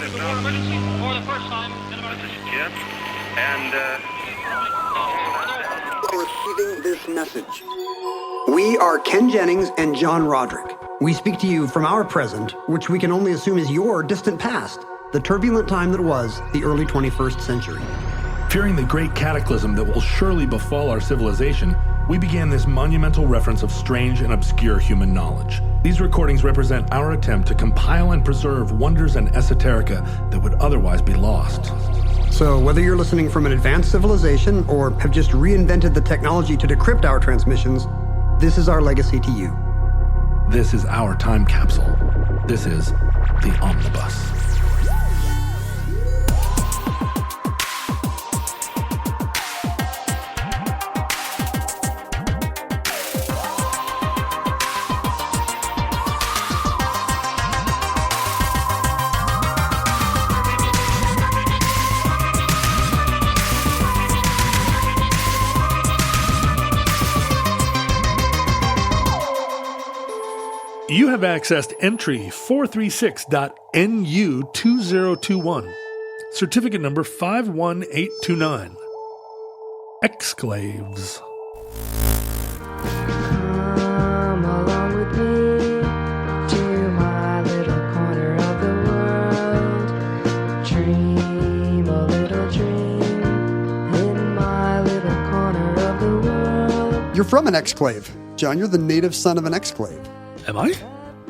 emergency for the first time in about... This is Jim, and Receiving this message. We are Ken Jennings and John Roderick. We speak to you from our present, which we can only assume is your distant past, the turbulent time that was the early 21st century. Fearing the great cataclysm that will surely befall our civilization, we began this monumental reference of strange and obscure human knowledge. These recordings represent our attempt to compile and preserve wonders and esoterica that would otherwise be lost. So whether you're listening from an advanced civilization or have just reinvented the technology to decrypt our transmissions, this is our legacy to you. This is our time capsule. This is the Omnibus. You have accessed entry 436.NU2021, certificate number 51829. Exclaves. Come along with me to my little corner of the world. Dream a little dream in my little corner of the world. You're from an exclave, John. You're the native son of an exclave. Am I?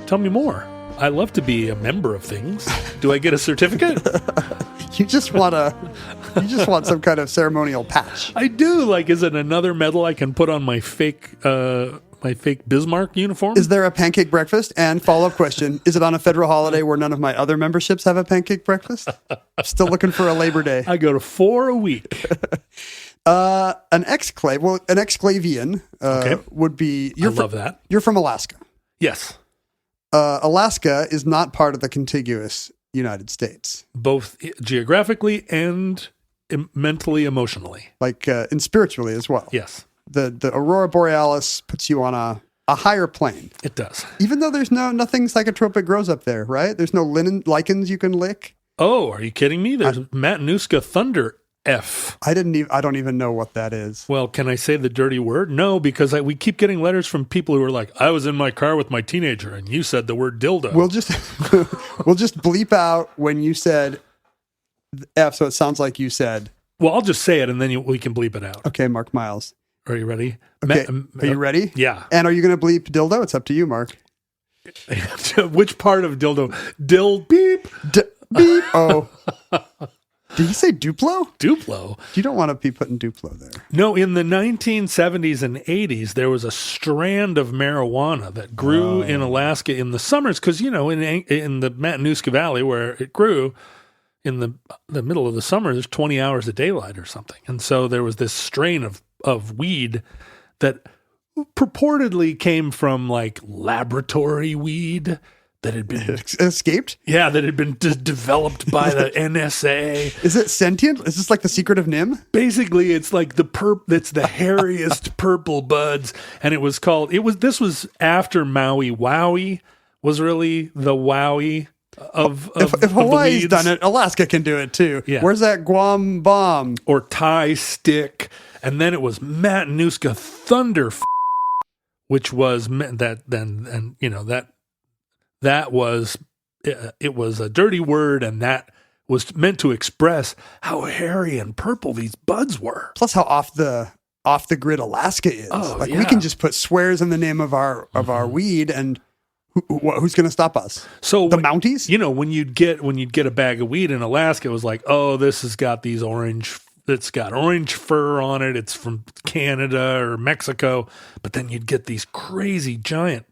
Tell me more. I love to be a member of things. Do I get a certificate? You just want some kind of ceremonial patch. I do. Like, is it another medal I can put on my fake Bismarck uniform? Is there a pancake breakfast? And follow-up question, is it on a federal holiday where none of my other memberships have a pancake breakfast? Still looking for a Labor Day. I go to 4 a week. An exclave, well, an exclavian would be... I love that. You're from Alaska. Yes. Alaska is not part of the contiguous United States. Both geographically and mentally, emotionally. Like, and spiritually as well. Yes. The Aurora Borealis puts you on a higher plane. It does. Even though there's nothing psychotropic grows up there, right? There's no lichens you can lick. Oh, are you kidding me? There's Matanuska Thunder F. I don't even know what that is. Well, can I say the dirty word? No, because we keep getting letters from people who are like, I was in my car with my teenager and you said the word dildo. We'll just bleep out when you said F, so it sounds like you said. Well, I'll just say it and then we can bleep it out. Okay, Mark Miles. Are you ready? Okay, are you ready? Yeah. And are you going to bleep dildo? It's up to you, Mark. Which part of dildo? Beep. Beep. Oh. Did he say Duplo? Duplo. You don't want to be putting Duplo there. No, in the 1970s and 80s, there was a strand of marijuana that grew in Alaska in the summers because, in the Matanuska Valley where it grew, in the middle of the summer, there's 20 hours of daylight or something. And so there was this strain of weed that purportedly came from like laboratory weed that had been escaped. Yeah, that had been developed by the NSA. Is it sentient? Is this like the secret of Nim? Basically, it's like it's the hairiest purple buds, and this was after Maui Wowie was really the Wowie of if Hawaii's done it, Alaska can do it too. Yeah. Where's that Guam bomb or Thai stick? And then it was Matanuska Thunder, which was that was a dirty word, and that was meant to express how hairy and purple these buds were. Plus, how off the grid Alaska is. Oh, we can just put swears in the name of our weed, and who's going to stop us? So the Mounties. When you'd get a bag of weed in Alaska, it was like, oh, this has got these orange. It's got orange fur on it. It's from Canada or Mexico. But then you'd get these crazy giant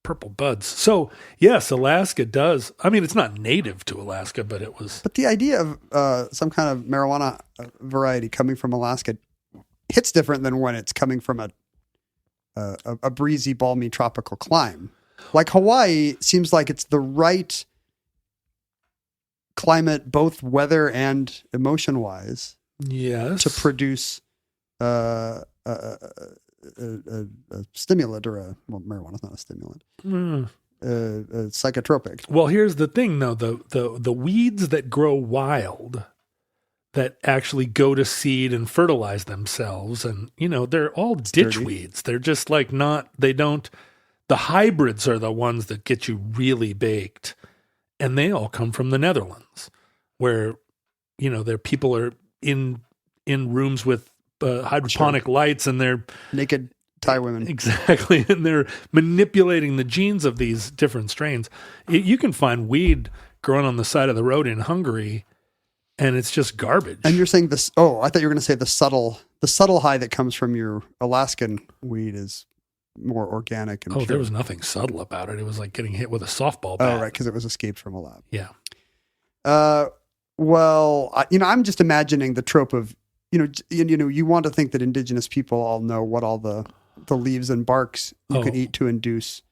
purple buds. So yes, Alaska does. I mean, it's not native to Alaska, but it was. But the idea of some kind of marijuana variety coming from Alaska hits different than when it's coming from a breezy, balmy tropical clime. Like Hawaii seems like it's the right climate, both weather and emotion wise. Yes, to produce a stimulant or marijuana's not a stimulant. psychotropic. Well, here's the thing, though: the weeds that grow wild, that actually go to seed and fertilize themselves, and they're all ditch weeds. They're just like not. They don't. The hybrids are the ones that get you really baked, and they all come from the Netherlands, where their people are in rooms with hydroponic lights, and they're naked Thai women. Exactly. And they're manipulating the genes of these different strains. You can find weed growing on the side of the road in Hungary, and it's just garbage. And you're saying this, I thought you were going to say the subtle high that comes from your Alaskan weed is more organic and pure. There was nothing subtle about it. It was like getting hit with a softball bat. Oh, right, because it was escaped from a lab. Yeah. Well, I'm just imagining the trope of, you want to think that indigenous people all know what all the leaves and barks you can eat to induce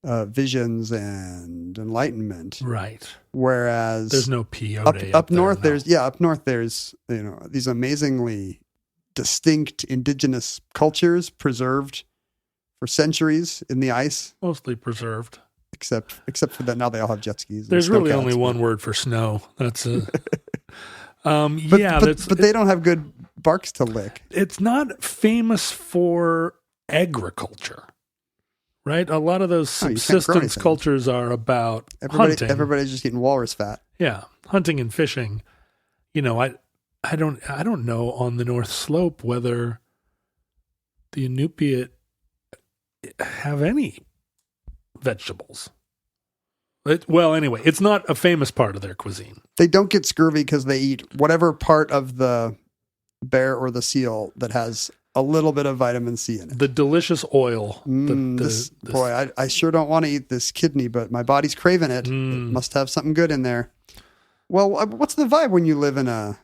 visions and enlightenment. Right. Whereas there's no peyote up north. Up north there's these amazingly distinct indigenous cultures preserved for centuries in the ice. Mostly preserved. Except for that, now they all have jet skis. There's really only one word for snow. That's but they don't have good barks to lick. It's not famous for agriculture, right? A lot of those subsistence cultures are about hunting. Everybody's just eating walrus fat. Yeah, hunting and fishing. I don't know on the North Slope whether the Inupiat have any vegetables. Anyway, it's not a famous part of their cuisine. They don't get scurvy because they eat whatever part of the bear or the seal that has a little bit of vitamin C in it. The delicious oil. Boy, I sure don't want to eat this kidney, but my body's craving it. It must have something good in there. Well, what's the vibe when you live in an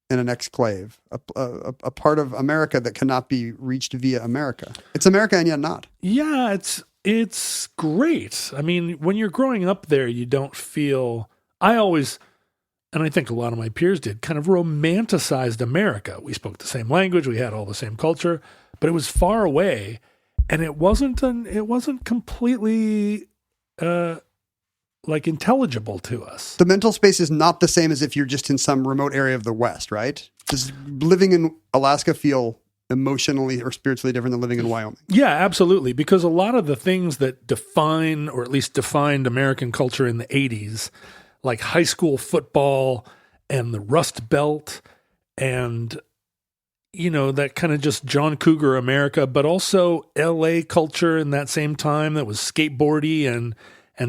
exclave, a part of America that cannot be reached via America? It's America and yet not. Yeah, it's great. I mean, when you're growing up there, you don't feel. I always, and I think a lot of my peers did, kind of romanticized America. We spoke the same language, we had all the same culture, but it was far away, and it wasn't completely like intelligible to us. The mental space is not the same as if you're just in some remote area of the West, right? Does living in Alaska feel emotionally or spiritually different than living in Wyoming? Yeah, absolutely. Because a lot of the things that define, or at least defined American culture in the 80s, like high school football and the Rust Belt and, that kind of just John Cougar America, but also LA culture in that same time that was skateboardy and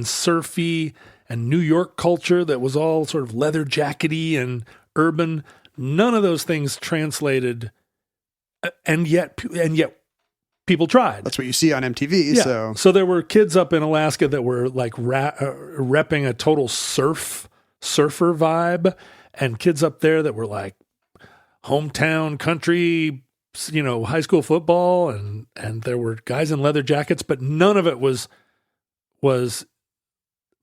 surfy, and New York culture that was all sort of leather jackety and urban. None of those things translated, and yet people tried. That's what you see on MTV. Yeah. So there were kids up in Alaska that were like repping a total surfer vibe, and kids up there that were like hometown country, high school football, and there were guys in leather jackets, but none of it was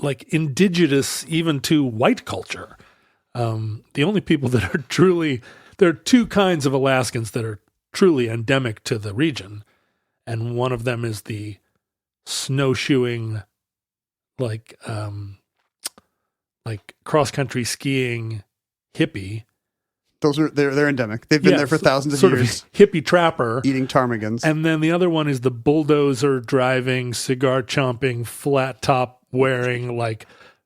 like indigenous even to white culture. The only people that are truly, there are two kinds of Alaskans that are truly endemic to the region. And one of them is the snowshoeing, like cross-country skiing hippie. They're endemic. They've been there for thousands of years. Hippie trapper. Eating ptarmigans. And then the other one is the bulldozer driving, cigar chomping, flat top wearing, like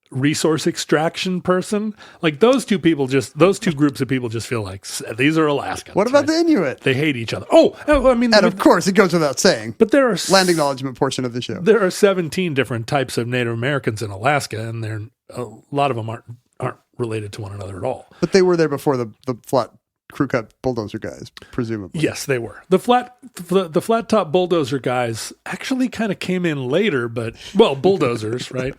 resource extraction person. Like those two groups of people just feel like these are Alaskans. What about the Inuit? They hate each other. And of course it goes without saying. But there are land acknowledgement portion of the show. There are 17 different types of Native Americans in Alaska, and a lot of them aren't related to one another at all. But they were there before the flat crew cut bulldozer guys, presumably. Yes, they were. The flat top bulldozer guys actually kind of came in later, but bulldozers, right?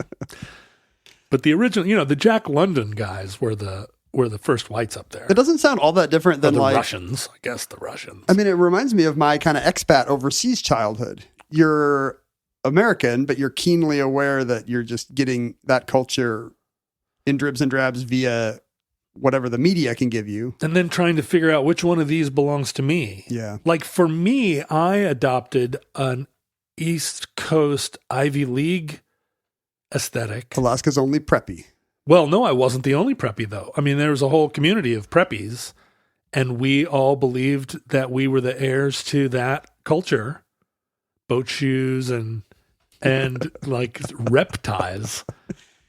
But the original, the Jack London guys were the first whites up there. It doesn't sound all that different than the like Russians. I guess the Russians. I mean, it reminds me of my kind of expat overseas childhood. You're American, but you're keenly aware that you're just getting that culture in dribs and drabs via whatever the media can give you. And then trying to figure out which one of these belongs to me. Yeah. Like for me, I adopted an East Coast Ivy League aesthetic. Alaska's only preppy. Well, no, I wasn't the only preppy, though. I mean, there was a whole community of preppies, and we all believed that we were the heirs to that culture. Boat shoes and like rep ties.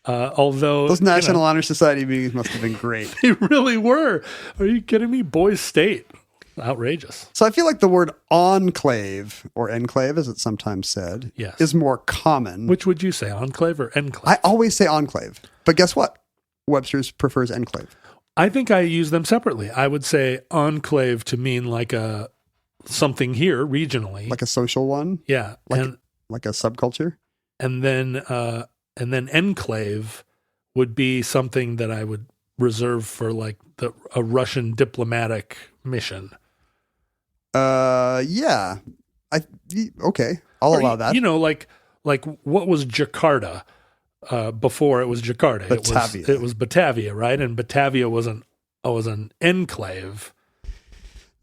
Although Those National Honor Society meetings must have been great. they really were. Are you kidding me? Boys State. Outrageous. So I feel like the word enclave, or enclave as it's sometimes said, Yes. is more common. Which would you say, enclave or enclave? I always say enclave. But guess what? Webster's prefers enclave. I think I use them separately. I would say enclave to mean like a something here regionally. Like a social one? Yeah. Like a subculture? And then enclave would be something that I would reserve for like a Russian diplomatic mission. Yeah. Okay. I'll allow that. You know, like what was Jakarta before it was Jakarta? Batavia. It was Batavia, right? And Batavia was an enclave.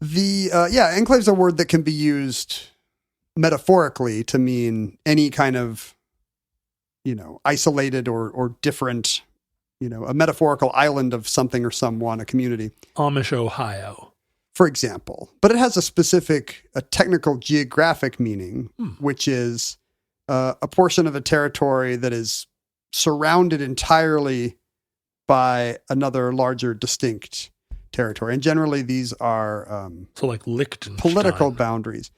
Enclave's a word that can be used metaphorically to mean any kind of, isolated or different, a metaphorical island of something or someone, a community. Amish, Ohio. For example, but it has a technical geographic meaning, which is a portion of a territory that is surrounded entirely by another larger distinct territory. And generally these are so like Liechtenstein. Political boundaries.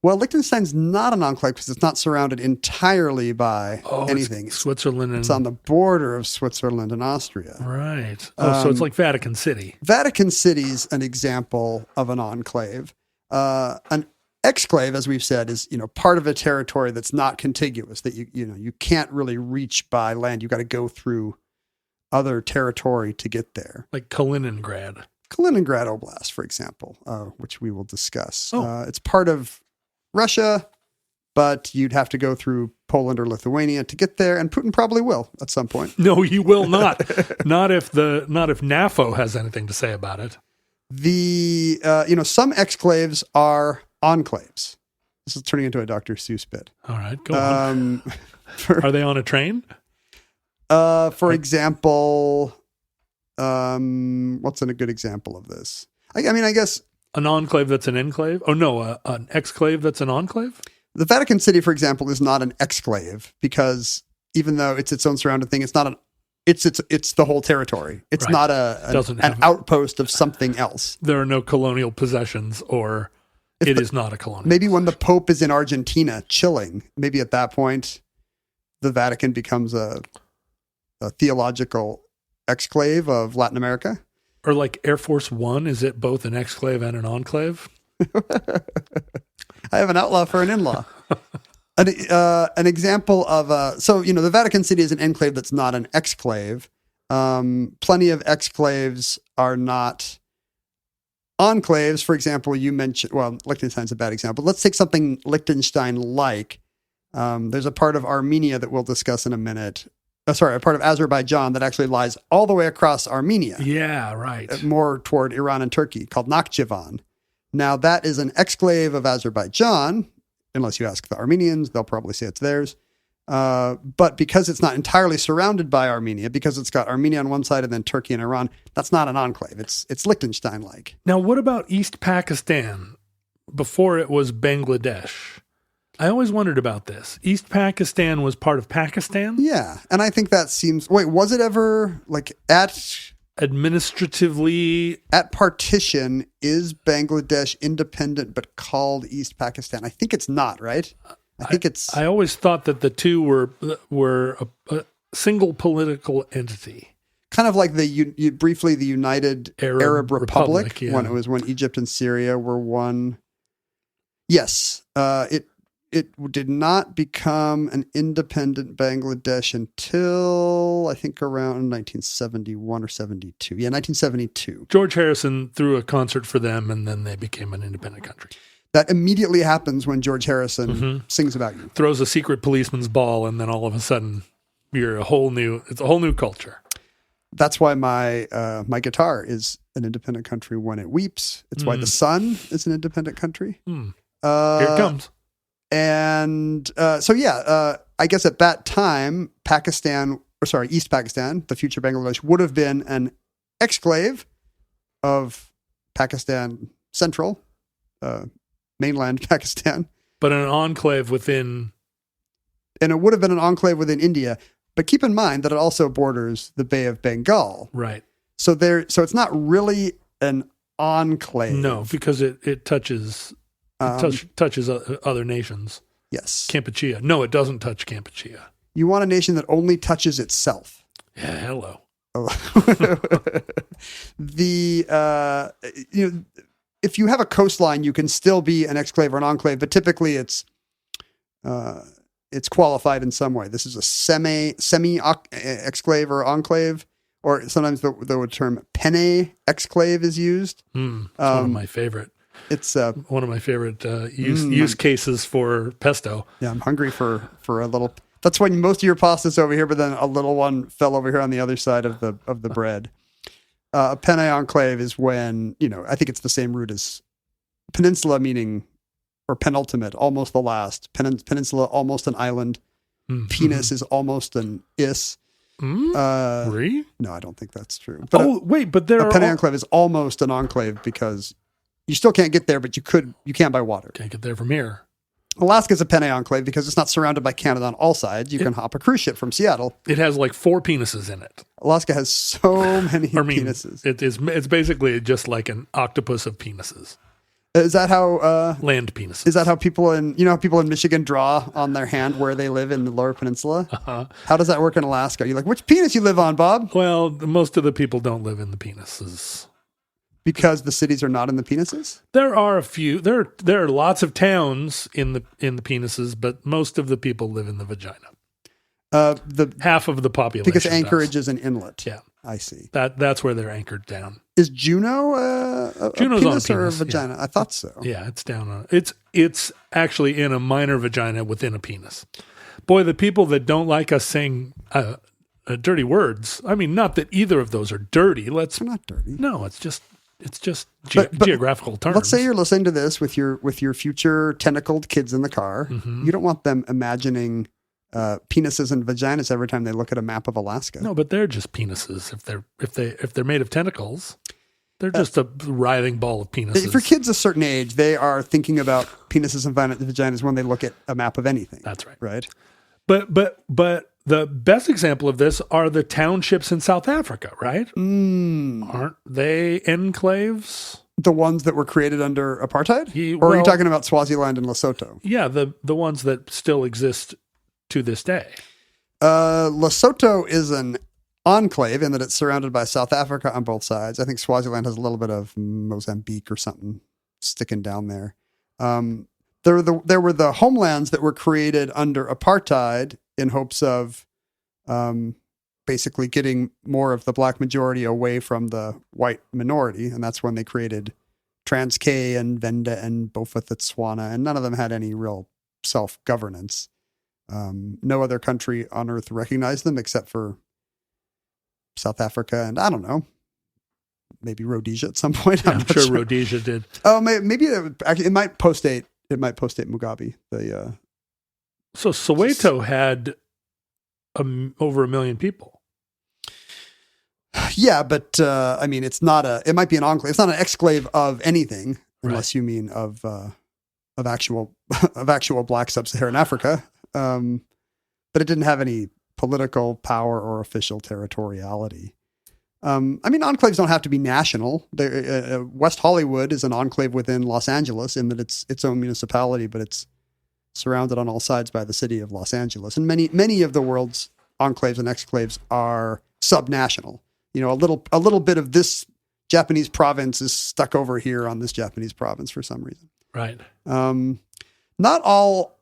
Well, Liechtenstein's not an enclave because it's not surrounded entirely by anything. It's Switzerland. It's on the border of Switzerland and Austria. Right. So it's like Vatican City. Vatican City's an example of an enclave. An exclave, as we've said, is part of a territory that's not contiguous, that you can't really reach by land. You got to go through other territory to get there. Like Kaliningrad Oblast, for example, which we will discuss. It's part of Russia, but you'd have to go through Poland or Lithuania to get there, and Putin probably will at some point. No, he will not. not if NAFO has anything to say about it. Some exclaves are enclaves. This is turning into a Dr. Seuss bit. All right, go on. Are they on a train? For example, what's a good example of this? I guess an enclave that's an enclave? Oh no, an exclave that's an enclave? The Vatican City, for example, is not an exclave because even though it's its own surrounded thing, it's not it's the whole territory. It's not an outpost of something else. There are no colonial possessions, or it is not a colonial. Maybe when the Pope is in Argentina chilling, maybe at that point, the Vatican becomes a theological exclave of Latin America. Or like Air Force One, is it both an exclave and an enclave? I have an outlaw for an in-law. An example of the Vatican City is an enclave that's not an exclave. Plenty of exclaves are not enclaves. For example, you mentioned, Liechtenstein's a bad example. Let's take something Liechtenstein-like. There's a part of Armenia that we'll discuss in a minute. A part of Azerbaijan that actually lies all the way across Armenia. Yeah, right. More toward Iran and Turkey, called Nakhchivan. Now, that is an exclave of Azerbaijan. Unless you ask the Armenians, they'll probably say it's theirs. But because it's not entirely surrounded by Armenia, because it's got Armenia on one side and then Turkey and Iran, that's not an enclave. It's Liechtenstein-like. Now, what about East Pakistan before it was Bangladesh? I always wondered about this. East Pakistan was part of Pakistan? Yeah. And I think that seems... Wait, was it ever administratively... At partition, is Bangladesh independent but called East Pakistan? I think it's not, right? I always thought that the two were a single political entity. Kind of like briefly the United Arab Republic yeah. when Egypt and Syria were one. Yes. It did not become an independent Bangladesh until, I think, around 1971 or 72. Yeah, 1972. George Harrison threw a concert for them, and then they became an independent country. That immediately happens when George Harrison sings about you. Throws a secret policeman's ball, and then all of a sudden, it's a whole new culture. That's why my guitar is an independent country when it weeps. It's why the sun is an independent country. Here it comes. And I guess at that time, East Pakistan, the future Bangladesh, would have been an exclave of Pakistan Central, mainland Pakistan. But an enclave within. And it would have been an enclave within India. But keep in mind that it also borders the Bay of Bengal. Right. So it's not really an enclave. No, because it touches touches other nations. Yes. Kampuchea. No, it doesn't touch Kampuchea. You want a nation that only touches itself. Yeah, hello. If you have a coastline, you can still be an exclave or an enclave, but typically it's qualified in some way. This is a semi exclave or enclave, or sometimes the term penne exclave is used. One of my favorite. It's one of my favorite use cases for pesto. Yeah, I'm hungry for a little. That's when most of your pasta's over here, but then a little one fell over here on the other side of the bread. A penne enclave is when, I think it's the same root as peninsula, meaning, or penultimate, almost the last. Peninsula, almost an island. Mm-hmm. Penis is almost an is. Really? No, I don't think that's true. But but there a penne enclave is almost an enclave because you still can't get there, but you can by water. Can't get there from here. Alaska's a penne enclave because it's not surrounded by Canada on all sides. You can hop a cruise ship from Seattle. It has like 4 penises in it. Alaska has so many penises. It's basically just like an octopus of penises. Is that how land penises? Is that how people in Michigan draw on their hand where they live in the Lower Peninsula? Uh-huh. How does that work in Alaska? You're like, which penis you live on, Bob? Well, most of the people don't live in the penises. Because the cities are not in the penises? There are a few. There are lots of towns in the penises, but most of the people live in the vagina. Half of the population. Because Anchorage is an inlet. Yeah, I see. That's where they're anchored down. Is Juneau Juneau's penis on a or a penis, vagina? Yeah. I thought so. Yeah, it's down on. It's actually in a minor vagina within a penis. Boy, the people that don't like us saying dirty words. I mean, not that either of those are dirty. They're not dirty. No, it's just geographical terms. Let's say you're listening to this with your future tentacled kids in the car. Mm-hmm. You don't want them imagining penises and vaginas every time they look at a map of Alaska. No, but they're just penises. If they're made of tentacles, they're just a writhing ball of penises. For kids a certain age, they are thinking about penises and vaginas when they look at a map of anything. That's right. Right. But the best example of this are the townships in South Africa, right? Aren't they enclaves? The ones that were created under apartheid? Or are you talking about Swaziland and Lesotho? Yeah, the ones that still exist to this day. Lesotho is an enclave in that it's surrounded by South Africa on both sides. I think Swaziland has a little bit of Mozambique or something sticking down there. There were the homelands that were created under apartheid in hopes of basically getting more of the black majority away from the white minority. And that's when they created Transkei and Venda and Beaufort and Tswana. And none of them had any real self-governance. No other country on earth recognized them except for South Africa. And I don't know, maybe Rhodesia at some point. I'm sure Rhodesia did. Oh, maybe it might post-date Mugabe. So Soweto had over 1 million people. Yeah, but I mean, it might be an enclave. It's not an exclave of anything, unless you mean of actual Black Sub-Saharan Africa. But it didn't have any political power or official territoriality. I mean, enclaves don't have to be national. West Hollywood is an enclave within Los Angeles in that it's its own municipality, but it's surrounded on all sides by the city of Los Angeles. And many of the world's enclaves and exclaves are subnational. A little bit of this Japanese province is stuck over here on this Japanese province for some reason. Right. Not all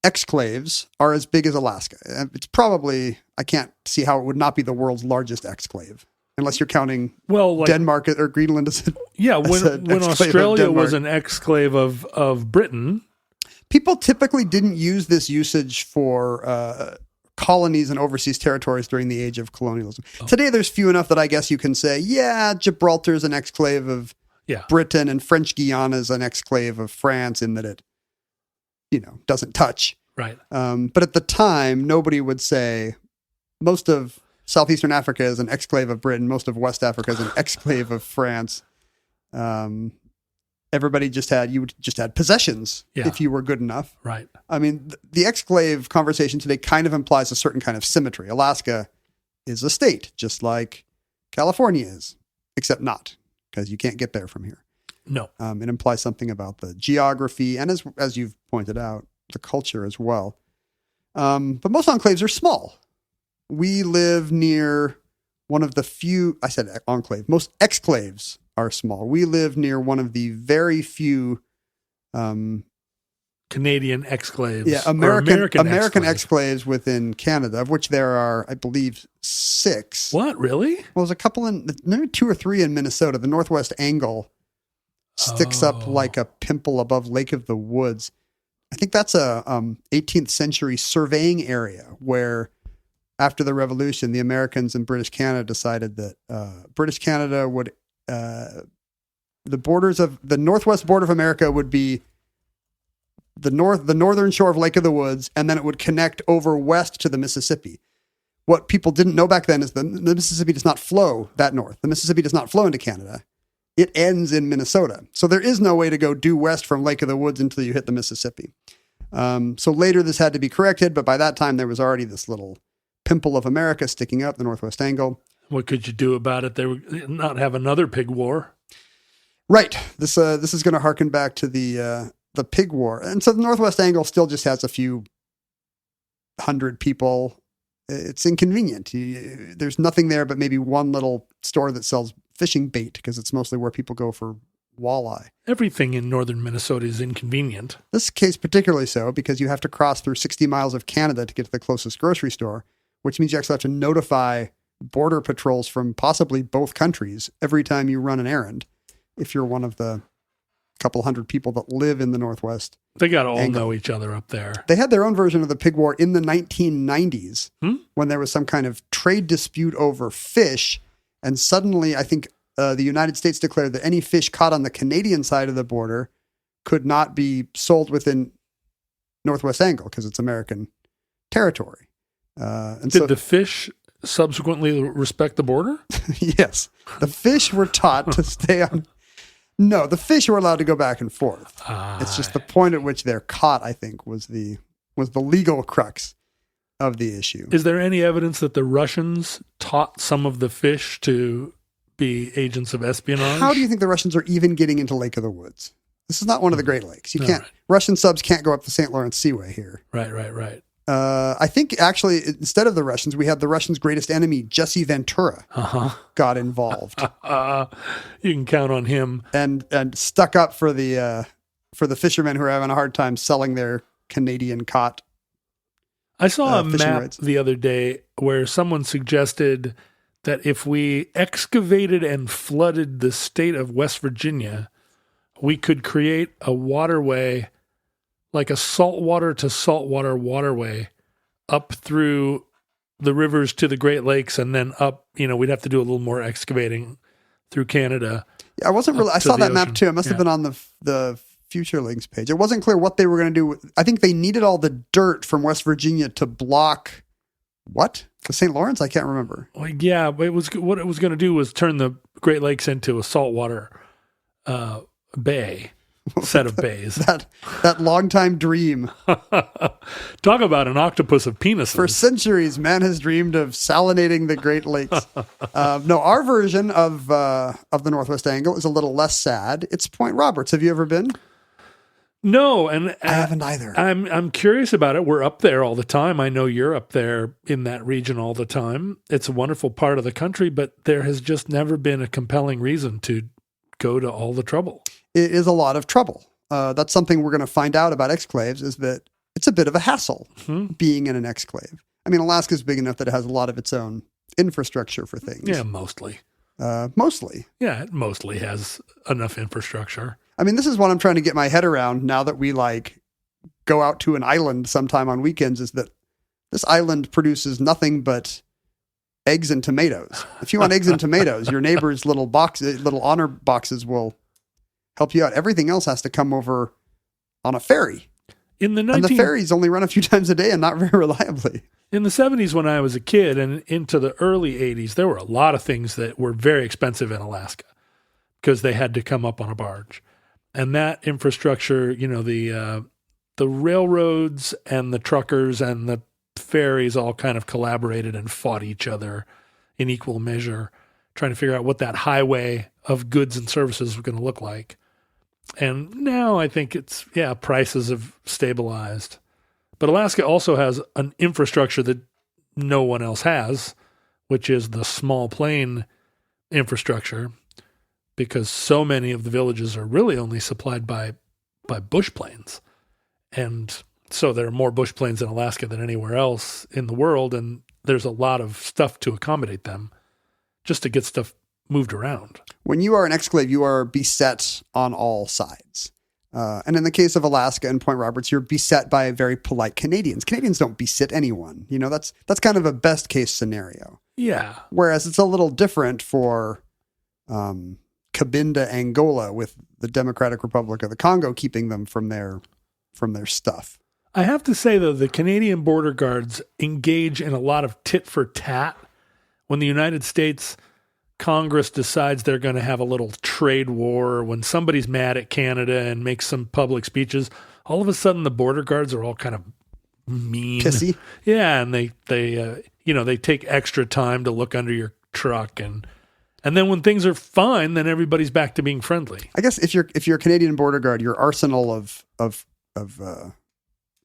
exclaves are as big as Alaska. It's probably, I can't see how it would not be the world's largest exclave, unless you're counting Denmark or Greenland as when Australia was an exclave of Britain. People typically didn't use this usage for colonies and overseas territories during the age of colonialism. Oh. Today, there's few enough that I guess you can say, Gibraltar's an exclave of Britain and French Guiana is an exclave of France in that it, doesn't touch Right. But at the time, nobody would say most of Southeastern Africa is an exclave of Britain. Most of West Africa is an exclave of France. Everybody you just had possessions if you were good enough. Right. I mean, the exclave conversation today kind of implies a certain kind of symmetry. Alaska is a state, just like California is, except not, because you can't get there from here. No. It implies something about the geography and, as you've pointed out, the culture as well. But most enclaves are small. We live near one of the few, I said enclave, most exclaves are small. We live near one of the very few Canadian exclaves. Yeah, American exclaves within Canada, of which there are, I believe, 6. What, really? Well, there's a couple maybe 2 or 3 in Minnesota. The Northwest Angle sticks up like a pimple above Lake of the Woods. I think that's a 18th century surveying area where, after the Revolution, the Americans in British Canada decided that British Canada would, the northwest border of America would be the northern shore of Lake of the Woods, and then it would connect over west to the Mississippi. What people didn't know back then is the Mississippi does not flow that north. The Mississippi does not flow into Canada. It ends in Minnesota. So there is no way to go due west from Lake of the Woods until you hit the Mississippi. So later this had to be corrected, but by that time there was already this little pimple of America sticking up, the Northwest Angle. What could you do about it? They would not have another pig war. Right. This is going to harken back to the pig war. And so the Northwest Angle still just has a few hundred people. It's inconvenient. There's nothing there but maybe one little store that sells fishing bait, because it's mostly where people go for walleye. Everything in northern Minnesota is inconvenient. This case particularly so, because you have to cross through 60 miles of Canada to get to the closest grocery store, which means you actually have to notify border patrols from possibly both countries every time you run an errand, if you're one of the couple hundred people that live in the Northwest. They got to all know each other up there. They had their own version of the pig war in the 1990s when there was some kind of trade dispute over fish. And suddenly, I think the United States declared that any fish caught on the Canadian side of the border could not be sold within Northwest Angle because it's American territory. Did the fish subsequently respect the border? Yes. The fish were taught to stay on. No, the fish were allowed to go back and forth. It's just the point at which they're caught, I think, was the legal crux of the issue. Is there any evidence that the Russians taught some of the fish to be agents of espionage? How do you think the Russians are even getting into Lake of the Woods? This is not one of the Great Lakes. You can't. Right. Russian subs can't go up the St. Lawrence Seaway here. Right. I think actually, instead of the Russians, we had the Russians' greatest enemy, Jesse Ventura, got involved. You can count on him. And stuck up for the fishermen who are having a hard time selling their Canadian caught. I saw a map rights. the other day where someone suggested that if we excavated and flooded the state of West Virginia, we could create a waterway, like a saltwater to saltwater waterway, up through the rivers to the Great Lakes, and then up, we'd have to do a little more excavating through Canada. Yeah, I saw that map too. It must have been on the Future Links page. It wasn't clear what they were going to do. I think they needed all the dirt from West Virginia to block what? The St. Lawrence? I can't remember. Well, yeah, but what it was going to do was turn the Great Lakes into a saltwater bay. Set of bays. that long-time dream. Talk about an octopus of penises. For centuries, man has dreamed of salinating the Great Lakes. No, our version of the Northwest Angle is a little less sad. It's Point Roberts. Have you ever been? No, and I haven't either. I'm curious about it. We're up there all the time. I know you're up there in that region all the time. It's a wonderful part of the country, but there has just never been a compelling reason to go to all the trouble. It is a lot of trouble. That's something we're going to find out about exclaves, is that it's a bit of a hassle being in an exclave. I mean, Alaska's big enough that it has a lot of its own infrastructure for things. Yeah, mostly. Mostly. Yeah, it mostly has enough infrastructure. I mean, this is what I'm trying to get my head around now that we go out to an island sometime on weekends, is that this island produces nothing but eggs and tomatoes. If you want eggs and tomatoes, your neighbor's little honor boxes will help you out. Everything else has to come over on a ferry. In the And the ferries only run a few times a day and not very reliably. In the 70s, when I was a kid and into the early 80s, there were a lot of things that were very expensive in Alaska because they had to come up on a barge. And that infrastructure, the railroads and the truckers and the ferries all kind of collaborated and fought each other in equal measure, trying to figure out what that highway of goods and services was going to look like. And now I think prices have stabilized. But Alaska also has an infrastructure that no one else has, which is the small plane infrastructure, because so many of the villages are really only supplied by bush planes. And so there are more bush planes in Alaska than anywhere else in the world, and there's a lot of stuff to accommodate them just to get stuff moved around. When you are an exclave, you are beset on all sides. And in the case of Alaska and Point Roberts, you're beset by very polite Canadians. Canadians don't beset anyone. That's kind of a best case scenario. Yeah. Whereas it's a little different for Cabinda, Angola, with the Democratic Republic of the Congo keeping them from their stuff. I have to say, though, the Canadian border guards engage in a lot of tit for tat when the United States Congress decides they're going to have a little trade war, when somebody's mad at Canada and makes some public speeches. All of a sudden, the border guards are all kind of mean, pissy. Yeah, and they take extra time to look under your truck, and then when things are fine, then everybody's back to being friendly. I guess if you're a Canadian border guard, your arsenal of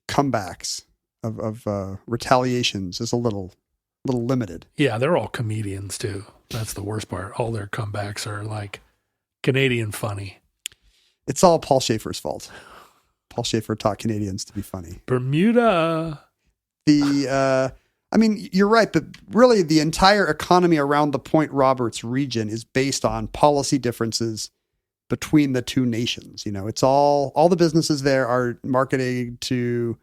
comebacks of retaliations is a little limited. Yeah, they're all comedians too. That's the worst part. All their comebacks are like Canadian funny. It's all Paul Schaefer's fault. Paul Schaefer taught Canadians to be funny. Bermuda. You're right, but really the entire economy around the Point Roberts region is based on policy differences between the two nations. It's all the businesses there are marketing to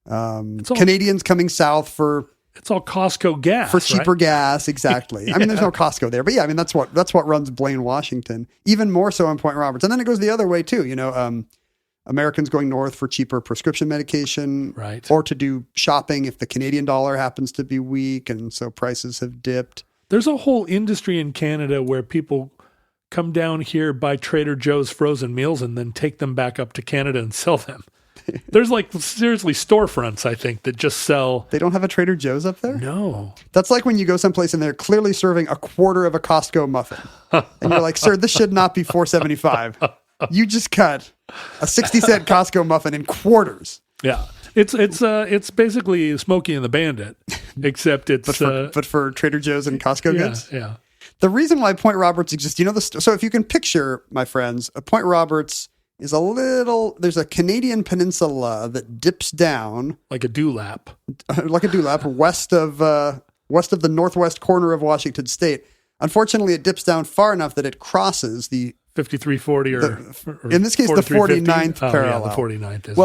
Canadians coming south for. It's all Costco gas. For cheaper right? gas, exactly. Yeah. There's no Costco there. But yeah, that's what runs Blaine, Washington. Even more so in Point Roberts. And then it goes the other way too. Americans going north for cheaper prescription medication. Right. Or to do shopping if the Canadian dollar happens to be weak. And so prices have dipped. There's a whole industry in Canada where people come down here, buy Trader Joe's frozen meals, and then take them back up to Canada and sell them. There's seriously storefronts, I think, that just sell. They don't have a Trader Joe's up there? No. That's like when you go someplace and they're clearly serving a quarter of a Costco muffin. And you're like, sir, this should not be $4.75. You just cut a 60-cent Costco muffin in quarters. Yeah. It's basically Smokey and the Bandit, except it's... But for Trader Joe's and Costco goods? Yeah. The reason why Point Roberts exists, so if you can picture, my friends, Point Roberts is there's a Canadian peninsula that dips down like a dewlap, west of the northwest corner of Washington State. Unfortunately, it dips down far enough that it crosses the 5340 or in this case the 49th parallel. Yeah, the 49th is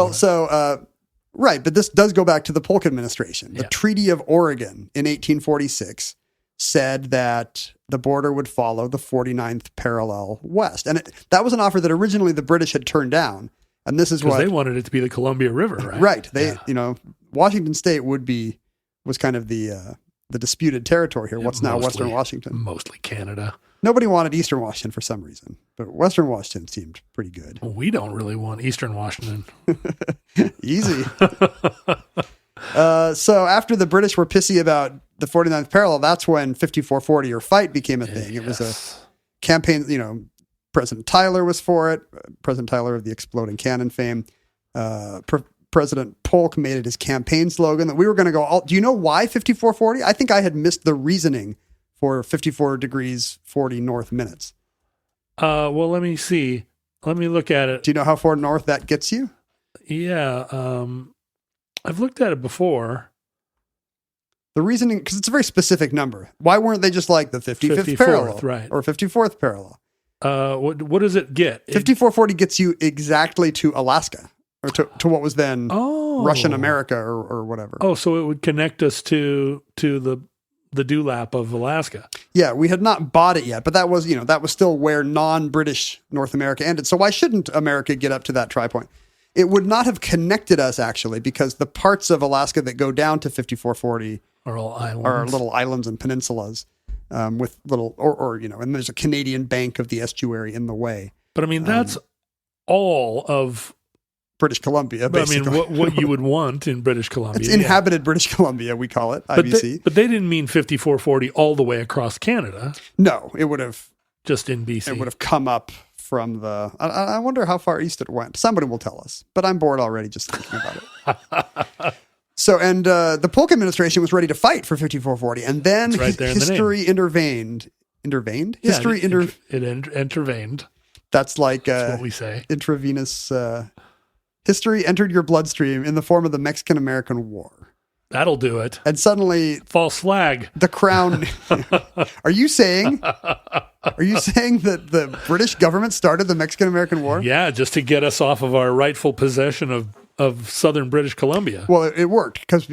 right, but this does go back to the Polk administration. The Yeah. Treaty of Oregon in 1846 said that the border would follow the 49th parallel west. And that was an offer that originally the British had turned down. And this is because what they wanted it to be the Columbia River, right? Right. Washington State was kind of the disputed territory here. What's now Western Washington. Mostly Canada. Nobody wanted Eastern Washington for some reason, but Western Washington seemed pretty good. We don't really want Eastern Washington. Easy. So after the British were pissy about the 49th parallel, that's when 5440 or fight became a thing. It was a campaign, President Tyler was for it. President Tyler of the exploding cannon fame. President Polk made it his campaign slogan that we were going to go do you know why 5440? I think I had missed the reasoning for 54 degrees 40 north minutes. Well, let me see. Let me look at it. Do you know how far north that gets you? Yeah. I've looked at it before. The reasoning, because it's a very specific number. Why weren't they just like the 55th parallel? Right. Or 54th parallel? What does it get? 5440 gets you exactly to Alaska, or to what was then Russian America or whatever. Oh, so it would connect us to the dewlap of Alaska. Yeah, we had not bought it yet, but that was still where non-British North America ended. So why shouldn't America get up to that tri-point? It would not have connected us, actually, because the parts of Alaska that go down to 5440 Are all islands. are little islands and peninsulas with little, and there's a Canadian bank of the estuary in the way. But I mean, that's all of British Columbia, basically. I mean, what you would want in British Columbia. It's inhabited British Columbia, we call it, IBC. But they didn't mean 5440 all the way across Canada. No, it would have Just in BC. It would have come up from the... I wonder how far east it went. Somebody will tell us, but I'm bored already just thinking about it. So, and the Polk administration was ready to fight for 5440, and then right there in the history intervened. Intervened? Yeah, History intervened. That's like That's what we say. intravenous... history entered your bloodstream in the form of the Mexican-American War. That'll do it. And suddenly... False flag. The crown... Are you saying that the British government started the Mexican-American War? Yeah, just to get us off of our rightful possession of southern British Columbia. Well, it worked because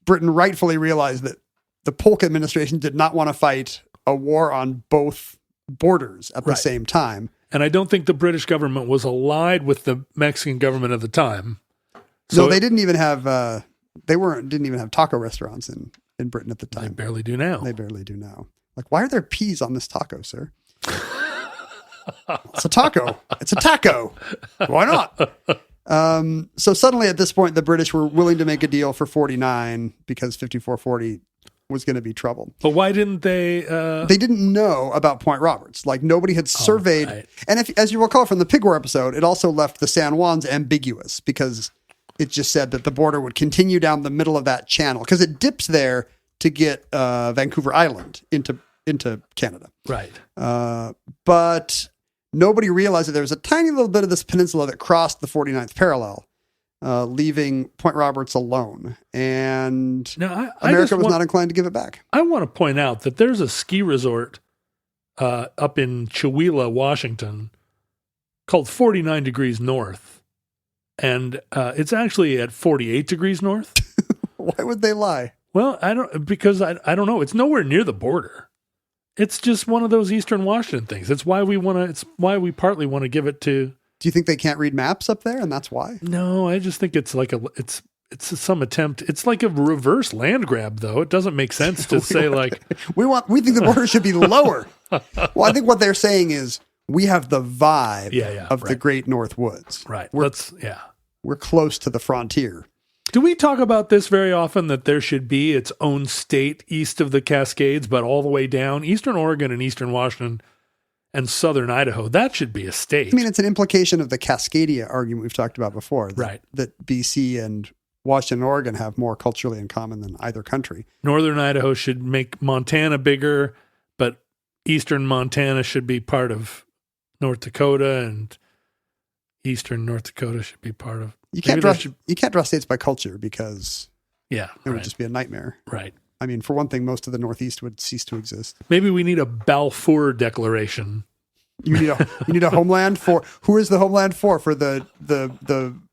Britain rightfully realized that the Polk administration did not want to fight a war on both borders at the same time. And I don't think the British government was allied with the Mexican government at the time. So No, they didn't even have didn't even have taco restaurants in Britain at the time. They barely do now. They barely do now. Like, why are there peas on this taco, sir? It's a taco. It's a taco. Why not? So suddenly at this point, the British were willing to make a deal for 49 because 5440 was going to be trouble. But why didn't they? They didn't know about Point Roberts. Like, nobody had surveyed. Right. And as you recall from the Pig War episode, it also left the San Juans ambiguous because it just said that the border would continue down the middle of that channel because it dips there to get Vancouver Island into Canada. Right. But nobody realized that there was a tiny little bit of this peninsula that crossed the 49th parallel, leaving Point Roberts alone. And Now, America was not inclined to give it back. I want to point out that there's a ski resort up in Chewelah, Washington, called 49 Degrees North. And it's actually at 48 degrees north. Why would they lie? Well, I don't know. It's nowhere near the border. It's just one of those Eastern Washington things. It's why we partly want to give it to. Do you think they can't read maps up there and that's why? No, I just think it's like it's some attempt. It's like a reverse land grab, though. It doesn't make sense to say like we think the border should be lower. Well, I think what they're saying is we have the vibe of the Great North Woods. Right. We're close to the frontier. Do we talk about this very often, that there should be its own state east of the Cascades, but all the way down Eastern Oregon and Eastern Washington and Southern Idaho? That should be a state. I mean, it's an implication of the Cascadia argument we've talked about before. That BC and Washington and Oregon have more culturally in common than either country. Northern Idaho should make Montana bigger, but Eastern Montana should be part of North Dakota, and Eastern North Dakota should be part of... You can't draw states by culture because it would just be a nightmare. Right. I mean, for one thing, most of the Northeast would cease to exist. Maybe we need a Balfour Declaration. You need a homeland for... Who is the homeland for? For the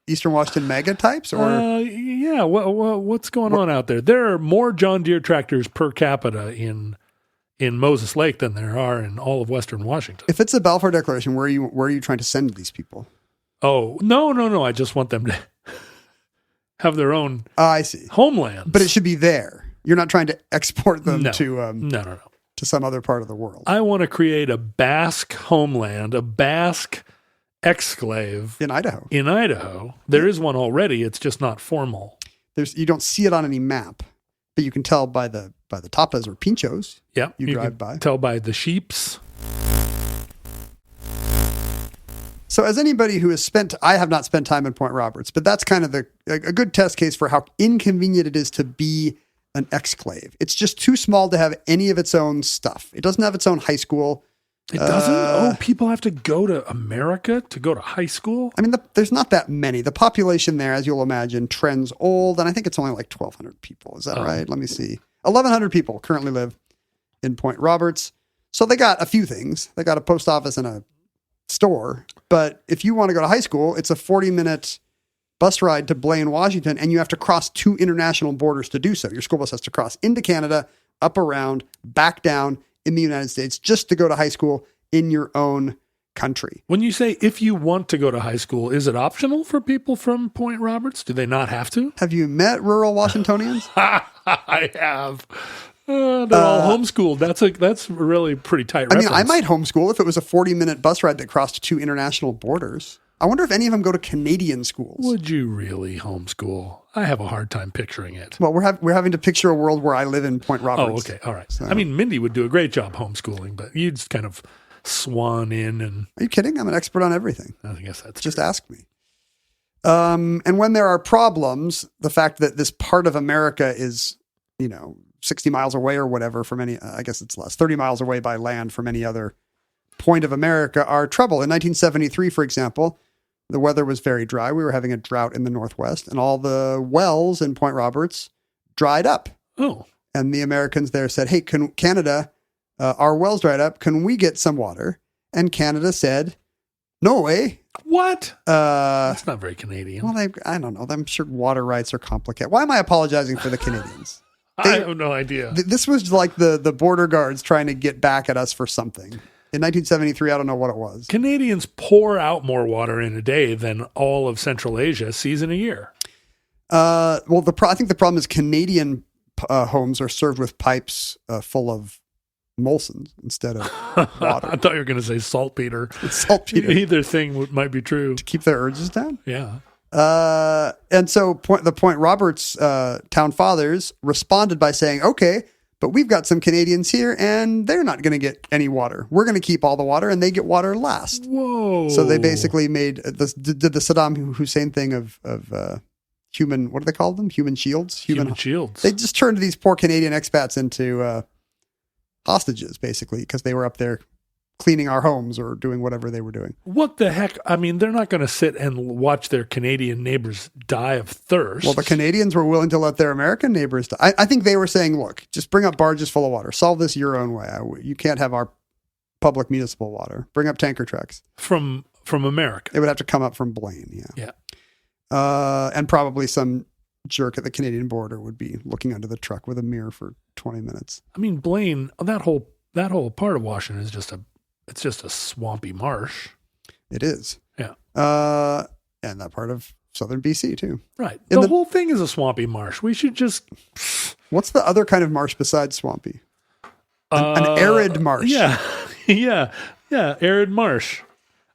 Eastern Washington mega types? Or yeah. What's going on out there? There are more John Deere tractors per capita in Moses Lake than there are in all of Western Washington. If it's a Balfour Declaration, where are you trying to send these people? Oh, no. I just want them to have their own I see. homeland. But it should be there. You're not trying to export them to no. to some other part of the world. I want to create a Basque homeland, a Basque exclave in Idaho. There is one already. It's just not formal. You don't see it on any map, but you can tell by the tapas or pinchos. Yeah, you drive by. Tell by the sheeps. So as anybody who I have not spent time in Point Roberts, but that's kind of a good test case for how inconvenient it is to be an exclave. It's just too small to have any of its own stuff. It doesn't have its own high school. It doesn't? People have to go to America to go to high school? I mean, there's not that many. The population there, as you'll imagine, trends old, and I think it's only like 1,200 people. Is that right? Let me see. 1,100 people currently live in Point Roberts. So they got a few things. They got a post office and a store. But if you want to go to high school, it's a 40-minute bus ride to Blaine, Washington, and you have to cross 2 international borders to do so. Your school bus has to cross into Canada, up around, back down in the United States, just to go to high school in your own country. When you say if you want to go to high school, is it optional for people from Point Roberts? Do they not have to? Have you met rural Washingtonians? I have. They're all homeschooled. That's really pretty tight I mean, reference. I might homeschool if it was a 40-minute bus ride that crossed 2 international borders. I wonder if any of them go to Canadian schools. Would you really homeschool? I have a hard time picturing it. Well, we're having to picture a world where I live in Point Roberts. Oh, okay. All right. So- I mean, Mindy would do a great job homeschooling, but you'd just kind of swan in and Are you kidding? I'm an expert on everything. I guess that's Just true. ask me. And when there are problems, the fact that this part of America is, 60 miles away or whatever from any, I guess it's less, 30 miles away by land from any other point of America are trouble. In 1973, for example, the weather was very dry. We were having a drought in the Northwest, and all the wells in Point Roberts dried up. Oh, And the Americans there said, hey, Canada, our wells dried up. Can we get some water? And Canada said, no way. what? Uh, That's not very Canadian. well, I don't know. I'm sure water rights are complicated. Why am I apologizing for the Canadians? I have no idea. This was like the border guards trying to get back at us for something. In 1973, I don't know what it was. Canadians pour out more water in a day than all of Central Asia sees in a year. Well, I think the problem is Canadian homes are served with pipes full of Molsons instead of water. I thought you were going to say saltpeter. It's saltpeter Either thing might be true. to keep their urges down. Yeah. And so the Point Roberts town fathers responded by saying, okay, but we've got some Canadians here and they're not going to get any water. We're going to keep all the water and they get water last. Whoa. So they basically did the Saddam Hussein thing of human, what do they call them? Human shields? Human shields. They just turned these poor Canadian expats into hostages, basically, because they were up there cleaning our homes or doing whatever they were doing. What the heck? I mean, they're not going to sit and watch their Canadian neighbors die of thirst. Well, the Canadians were willing to let their American neighbors die. I think they were saying, look, just bring up barges full of water. Solve this your own way. You can't have our public municipal water. Bring up tanker trucks. From America. It would have to come up from Blaine, yeah. And probably some jerk at the Canadian border would be looking under the truck with a mirror for 20 minutes. I mean, Blaine, that whole part of Washington is just a swampy marsh. It is. Yeah. And that part of southern BC too. Right. In The the- whole thing is a swampy marsh. We should just What's the other kind of marsh besides swampy? An arid marsh. Yeah. Yeah. Arid marsh.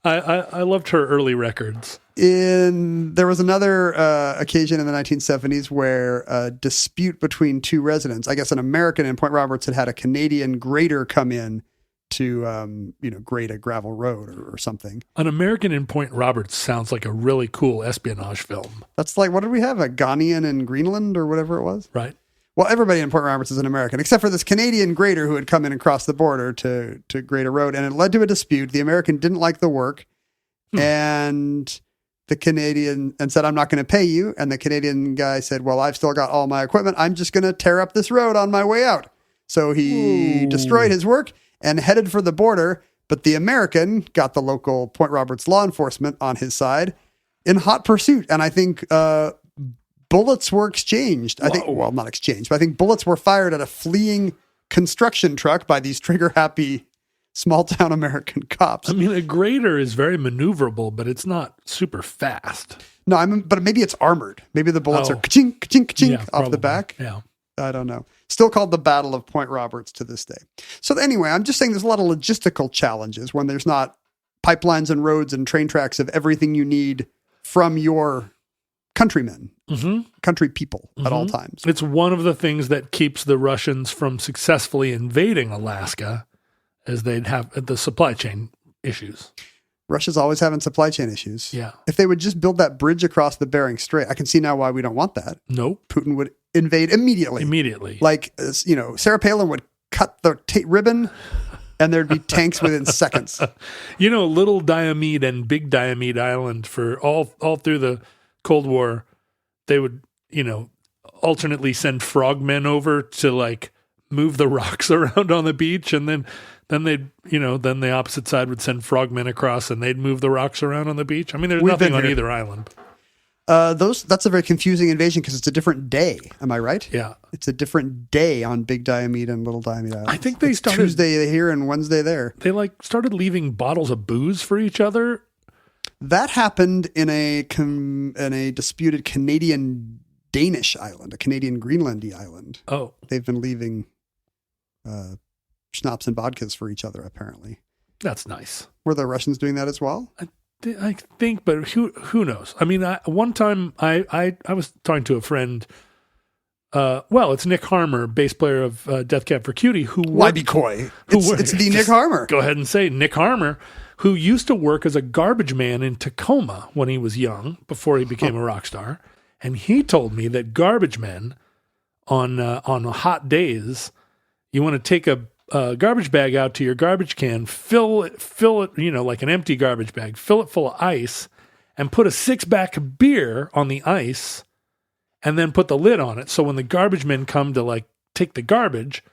I loved her early records. There was another occasion in the 1970s where a dispute between two residents, I guess an American in Point Roberts had a Canadian grader come in to, grade a gravel road or something. An American in Point Roberts sounds like a really cool espionage film, That's like, what did we have? A Ghanaian in Greenland or whatever it was? right? Well, everybody in Point Roberts is an American, except for this Canadian grader who had come in across the border to grade a road. And it led to a dispute. The American didn't like the work. And the Canadian said, I'm not going to pay you. And the Canadian guy said, well, I've still got all my equipment. I'm just going to tear up this road on my way out. So he destroyed his work and headed for the border. But the American got the local Point Roberts law enforcement on his side in hot pursuit. And I think bullets were exchanged. Not exchanged, but I think bullets were fired at a fleeing construction truck by these trigger-happy small-town American cops. I mean, a grader is very maneuverable, but it's not super fast. No, but maybe it's armored. Maybe the bullets are Oh. ka-chink, ka-chink, ka-chink Yeah, off probably. the back. Yeah. I don't know. Still called the Battle of Point Roberts to this day. So anyway, I'm just saying there's a lot of logistical challenges when there's not pipelines and roads and train tracks of everything you need from your countrymen, country people at all times. It's one of the things that keeps the Russians from successfully invading Alaska, as they'd have the supply chain issues. Russia's always having supply chain issues. Yeah. If they would just build that bridge across the Bering Strait, I can see now why we don't want that. Nope. Putin would invade immediately. Like, Sarah Palin would cut the ribbon and there'd be tanks within seconds. Little Diomede and Big Diomede Island for all through the Cold War, they would, alternately send frogmen over to like move the rocks around on the beach, and then they'd, then the opposite side would send frogmen across and they'd move the rocks around on the beach. I mean, there's We've nothing been on here. either island. That's a very confusing invasion because it's a different day. Am I right? Yeah. It's a different day on Big Diomede and Little Diomede Islands. I think they It's started Tuesday here and Wednesday there. They like started leaving bottles of booze for each other. That happened in a disputed Canadian Danish island, a Canadian Greenlandy island. Oh, They've been leaving schnapps and vodkas for each other, apparently. that's nice. Were the Russians doing that as well? I think, but who knows? I mean, one time I was talking to a friend. It's Nick Harmer, bass player of Death Cab for Cutie, who Why be coy? It's the Nick Harmer. Go ahead and say Nick Harmer, who used to work as a garbage man in Tacoma when he was young, before he became a rock star. And he told me that garbage men on hot days, you want to take a garbage bag out to your garbage can, fill it, like an empty garbage bag, fill it full of ice, and put a 6-pack of beer on the ice, and then put the lid on it. So when the garbage men come to like take the garbage,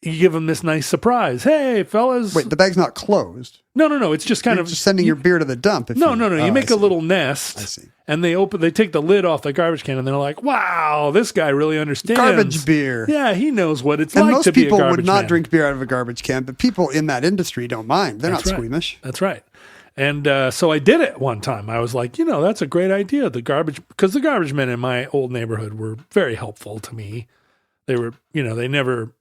you give them this nice surprise. Hey, fellas. Wait, the bag's not closed. No. It's just kind You're of just sending your beer to the dump. No. You make a little nest. I see. And they take the lid off the garbage can, and they're like, "Wow, this guy really understands Garbage beer." Yeah, he knows what it's And like most to be a people garbage would not man. drink beer out of a garbage can, but people in that industry don't mind. They're That's not right. squeamish. That's right. And so I did it one time. I was like, that's a great idea. Because the garbage men in my old neighborhood were very helpful to me. They were, they never.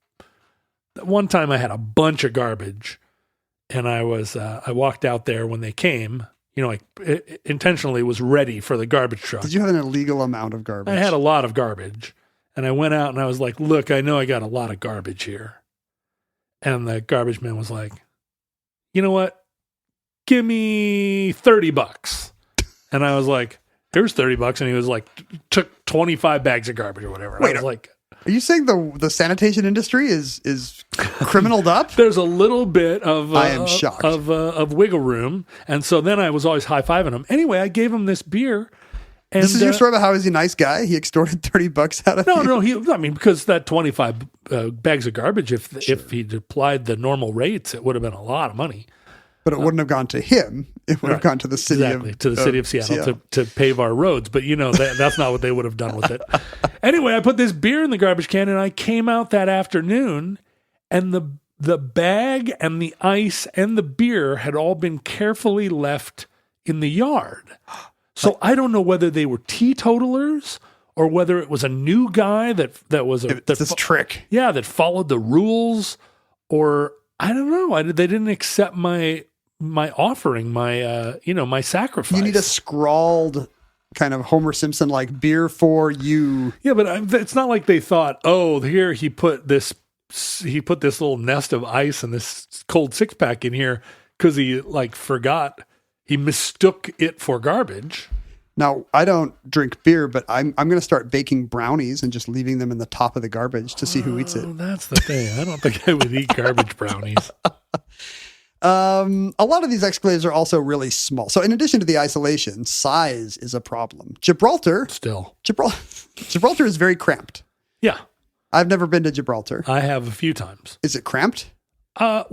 One time I had a bunch of garbage, and I walked out there when they came. Intentionally was ready for the garbage truck. Did you have an illegal amount of garbage? I had a lot of garbage, and I went out and I was like, "Look, I know I got a lot of garbage here." And the garbage man was like, "You know what? Give me $30." And I was like, "Here's $30." And he was like, took 25 bags of garbage or whatever. And I was like, are you saying the sanitation industry is criminaled up? there's a little bit of I am shocked. of wiggle room. And so then I was always high-fiving him. Anyway, I gave him this beer. And, This is your story about how he's a nice guy. He extorted $30 out of you. No. Because that 25 bags of garbage, if he'd applied the normal rates, it would have been a lot of money. But it wouldn't have gone to him. It would have gone to the city of Seattle to pave our roads. But that's not what they would have done with it. Anyway, I put this beer in the garbage can, and I came out that afternoon, and the bag and the ice and the beer had all been carefully left in the yard. So I don't know whether they were teetotalers or whether it was a new guy that was this trick. Yeah, that followed the rules, or I don't know. They didn't accept my offering, my sacrifice. You need a scrawled kind of Homer Simpson like beer for you. Yeah, but it's not like they thought, oh, here he put this little nest of ice and this cold 6-pack in here because he forgot. He mistook it for garbage. Now, I don't drink beer, but I'm going to start baking brownies and just leaving them in the top of the garbage to see who eats it. That's the thing. I don't think I would eat garbage brownies. A lot of these exclaves are also really small. So in addition to the isolation, size is a problem. Gibraltar is very cramped. Yeah. I've never been to Gibraltar. I have a few times. Is it cramped? The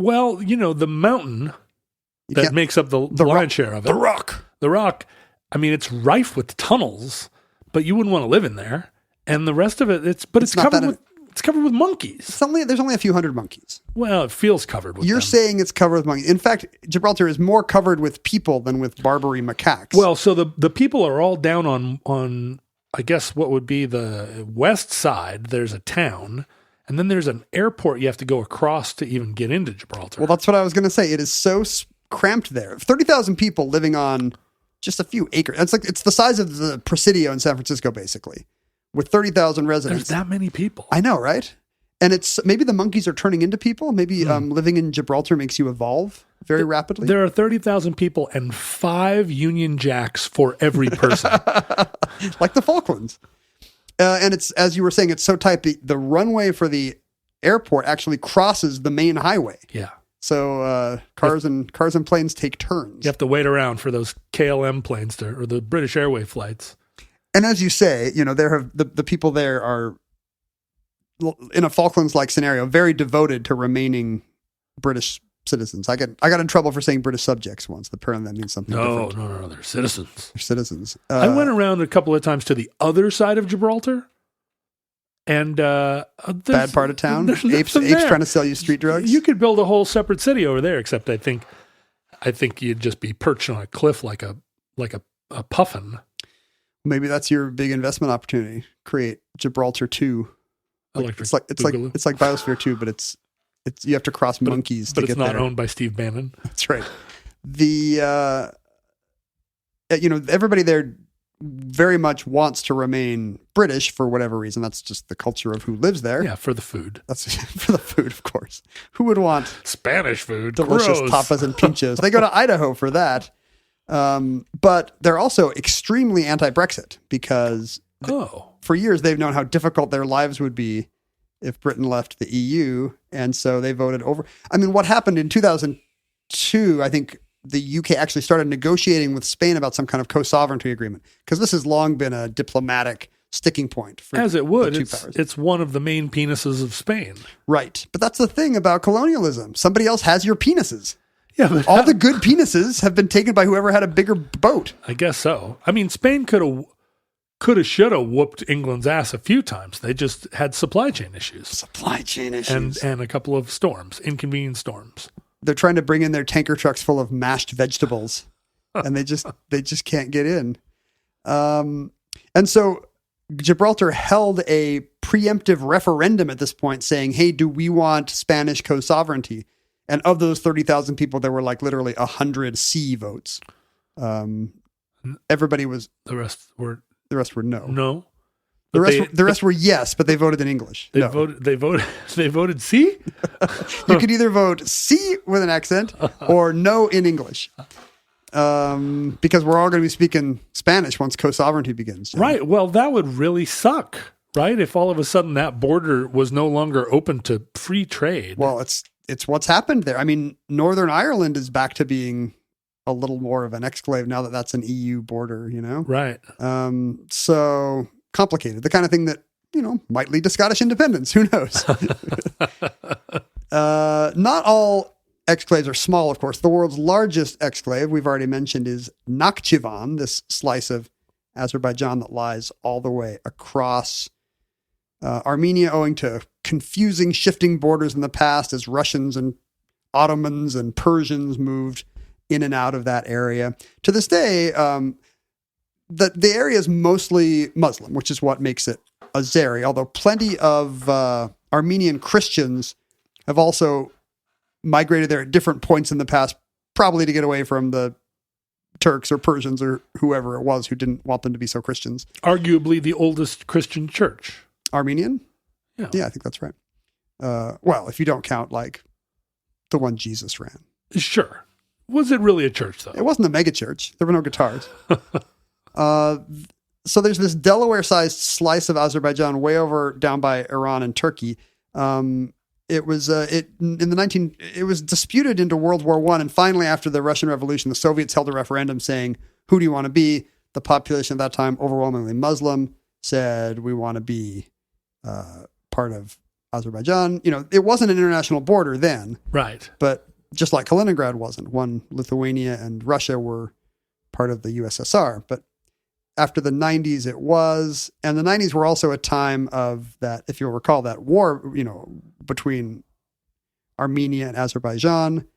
mountain that makes up the lion's share of it. The rock. I mean, it's rife with tunnels, but you wouldn't want to live in there. And the rest of it, it's covered with monkeys. There's only a few hundred monkeys. Well, it feels covered with You're them. saying it's covered with monkeys. In fact, Gibraltar is more covered with people than with Barbary macaques. Well, so the people are all down on I guess what would be the west side. There's a town, and then there's an airport you have to go across to even get into Gibraltar. Well, that's what I was going to say. It is so cramped there. 30,000 people living on just a few acres. It's the size of the Presidio in San Francisco, basically, with 30,000 residents. There's that many people. I know, right? And it's maybe the monkeys are turning into people. Maybe living in Gibraltar makes you evolve very rapidly. There are 30,000 people and 5 Union Jacks for every person. Like the Falklands. And it's, as you were saying, it's so tight. The runway for the airport actually crosses the main highway. Yeah. So cars and planes take turns. You have to wait around for those KLM planes or the British Airway flights. And as you say, the people there are, in a Falklands-like scenario, very devoted to remaining British citizens. I got in trouble for saying British subjects once. Apparently that means something No, different. no, they're citizens. They're citizens. I went around a couple of times to the other side of Gibraltar, and bad part of town. there's Apes nothing there. trying to sell you street drugs. You could build a whole separate city over there, except I think you'd just be perched on a cliff like a puffin. Maybe that's your big investment opportunity. Create Gibraltar 2. Electric It's like Biosphere 2, but it's you have to cross monkeys to but get it's not there. owned by Steve Bannon. That's right. The everybody there very much wants to remain British for whatever reason. That's just the culture of who lives there. Yeah, for the food. That's for the food, of course. Who would want Spanish food. delicious Gross. tapas and pinchos? They go to Idaho for that. But they're also extremely anti-Brexit because for years they've known how difficult their lives would be if Britain left the EU. And so they voted over. I mean, what happened in 2002, I think the UK actually started negotiating with Spain about some kind of co-sovereignty agreement because this has long been a diplomatic sticking point for As it would. the two powers. It's one of the main penises of Spain. Right. But that's the thing about colonialism. Somebody else has your penises. Yeah, but All the good penises have been taken by whoever had a bigger boat. I guess so. I mean, Spain should have whooped England's ass a few times. They just had supply chain issues. Supply chain issues. And a couple of inconvenient storms. They're trying to bring in their tanker trucks full of mashed vegetables, and they just can't get in. And so Gibraltar held a preemptive referendum at this point saying, hey, do we want Spanish co-sovereignty? And of those 30,000 people, there were like literally 100 C votes. Everybody was. The rest were no. no. The rest were yes, but they voted in English. They voted C. You could either vote C with an accent or no in English. Because we're all going to be speaking Spanish once co-sovereignty begins. John. Right. Well, that would really suck, right? If all of a sudden that border was no longer open to free trade. Well, it's what's happened there. I mean, Northern Ireland is back to being a little more of an exclave now that that's an EU border, you know? Right. So complicated. The kind of thing that, might lead to Scottish independence. Who knows? Not all exclaves are small, of course. The world's largest exclave, we've already mentioned, is Nakhchivan, this slice of Azerbaijan that lies all the way across Armenia, owing to confusing, shifting borders in the past as Russians and Ottomans and Persians moved in and out of that area. To this day, the area is mostly Muslim, which is what makes it Azeri, although plenty of Armenian Christians have also migrated there at different points in the past, probably to get away from the Turks or Persians or whoever it was who didn't want them to be so Christians. Arguably the oldest Christian church. Armenian? Yeah. Yeah, I think that's right. Well, if you don't count like the one Jesus ran. Sure. Was it really a church, though? It wasn't a mega church. There were no guitars. So there's this Delaware-sized slice of Azerbaijan way over down by Iran and Turkey. It was disputed into World War I, and finally after the Russian Revolution, the Soviets held a referendum saying, "Who do you want to be?" The population at that time, overwhelmingly Muslim, said, "We want to be part of Azerbaijan." It wasn't an international border then, Right. but just like Kaliningrad wasn't. Lithuania and Russia were part of the USSR, but after the 90s it was, and the 90s were also a time of that, if you'll recall, that war, between Armenia and Azerbaijan,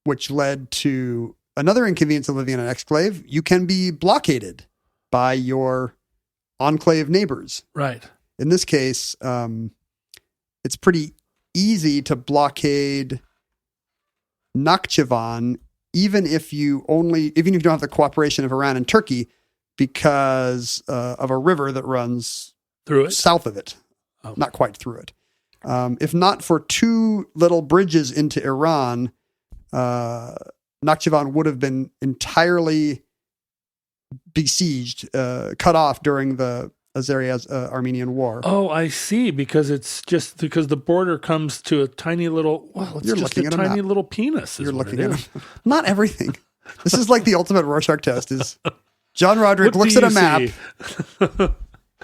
which led to another inconvenience of living in an exclave. You can be blockaded by your enclave neighbors. Right. In this case, it's pretty easy to blockade Nakhchivan, even if you don't have the cooperation of Iran and Turkey, because of a river that runs Through it? south of it, not quite through it. If not for two little bridges into Iran, Nakhchivan would have been entirely besieged, cut off during the Azeri-Armenian War. Oh, I see. Because the border comes to a tiny little, it's You're just looking a at a tiny map. little penis. You're looking at it. Not everything. This is like the ultimate Rorschach test is John Roderick What looks do at a you map. see?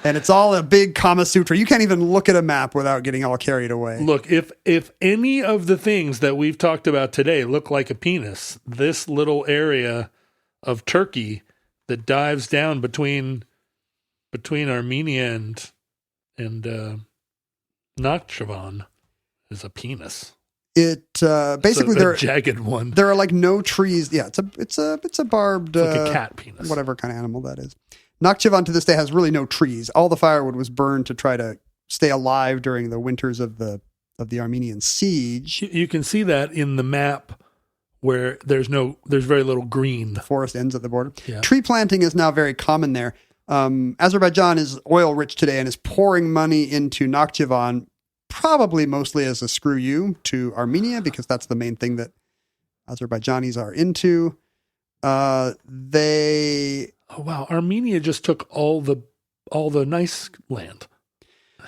And it's all a big Kama Sutra. You can't even look at a map without getting all carried away. Look, if any of the things that we've talked about today look like a penis, this little area of Turkey that dives down between Armenia and Nakhchivan is a penis. It basically It's a there jagged one. there are like no trees. Yeah, it's a barbed It's like a cat penis. whatever kind of animal that is. Nakhchivan to this day has really no trees. All the firewood was burned to try to stay alive during the winters of the Armenian siege. You can see that in the map where there's very little green. The forest ends at the border. Yeah. Tree planting is now very common there. Azerbaijan is oil rich today and is pouring money into Nakhchivan, probably mostly as a screw you to Armenia, because that's the main thing that Azerbaijanis are into. Oh wow, Armenia just took all the nice land.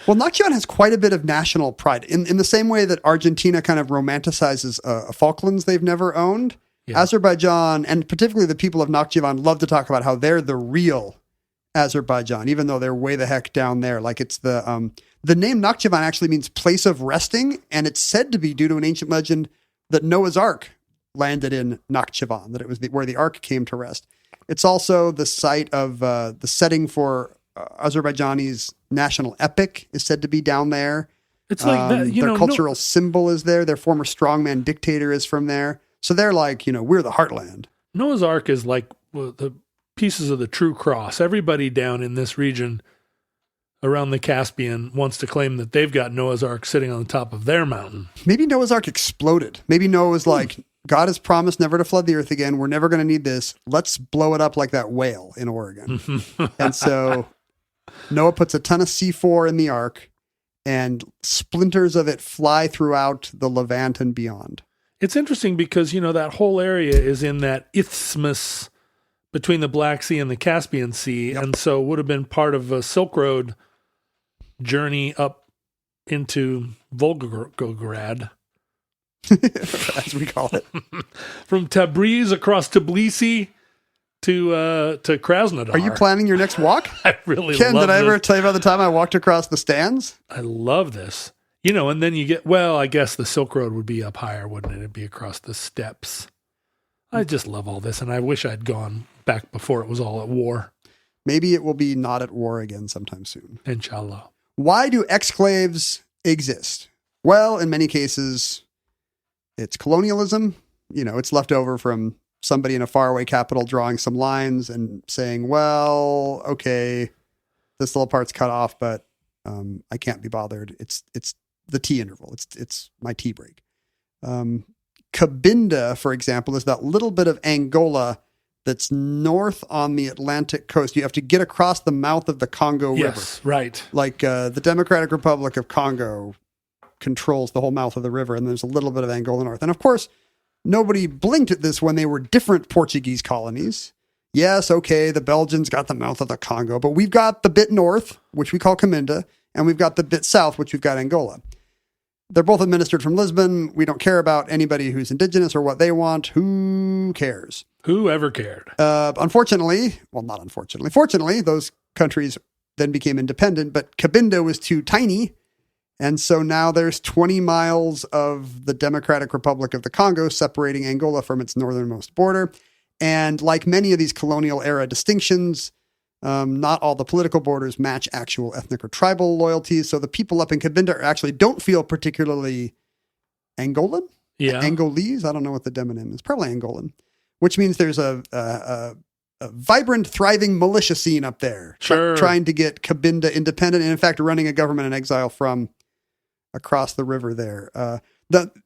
Well, Nakhchivan has quite a bit of national pride in the same way that Argentina kind of romanticizes Falklands they've never owned. Yeah. Azerbaijan, and particularly the people of Nakhchivan, love to talk about how they're the real Azerbaijan, even though they're way the heck down there. Like it's the name Nakhchivan actually means place of resting, and it's said to be due to an ancient legend that Noah's Ark landed in Nakhchivan, that it was where the Ark came to rest. It's also the site of the setting for Azerbaijani's national epic is said to be down there. It's like that, their cultural symbol is there. Their former strongman dictator is from there. So they're like, we're the heartland. Noah's Ark is like the pieces of the true cross. Everybody down in this region around the Caspian wants to claim that they've got Noah's Ark sitting on the top of their mountain. Maybe Noah's Ark exploded. Maybe Noah was like, God has promised never to flood the earth again. We're never going to need this. Let's blow it up like that whale in Oregon. And so Noah puts a ton of C4 in the ark, and splinters of it fly throughout the Levant and beyond. It's interesting because, that whole area is in that isthmus between the Black Sea and the Caspian Sea. Yep. And so would have been part of a Silk Road journey up into Volgograd. As we call it. From Tabriz across Tbilisi to Krasnodar. Are you planning your next walk? I really Ken, love did I ever this. tell you about the time I walked across the stands? I love this. And then you get, I guess the Silk Road would be up higher, wouldn't it? It'd be across the steppes. I just love all this, and I wish I'd gone back before it was all at war. Maybe it will be not at war again sometime soon. Inshallah. Why do exclaves exist? Well, in many cases, it's colonialism. It's left over from somebody in a faraway capital drawing some lines and saying, well, okay, this little part's cut off, but I can't be bothered. It's the tea interval. It's my tea break. Cabinda, for example, is that little bit of Angola that's north on the Atlantic coast. You have to get across the mouth of the Congo River. Yes, right. Like the Democratic Republic of Congo controls the whole mouth of the river, and there's a little bit of Angola north. And of course, nobody blinked at this when they were different Portuguese colonies. Yes, okay, the Belgians got the mouth of the Congo, but we've got the bit north, which we call Cabinda, and we've got the bit south, which we've got Angola. They're both administered from Lisbon. We don't care about anybody who's indigenous or what they want. Who cares? Who ever cared? Fortunately, those countries then became independent, but Cabinda was too tiny. And so now there's 20 miles of the Democratic Republic of the Congo separating Angola from its northernmost border. And like many of these colonial era distinctions, not all the political borders match actual ethnic or tribal loyalties. So the people up in Cabinda actually don't feel particularly Angolan. Yeah. Angolese. I don't know what the demonym is. Probably Angolan, which means there's a vibrant, thriving militia scene up there. Sure. Trying to get Cabinda independent and, in fact, running a government in exile from across the river there.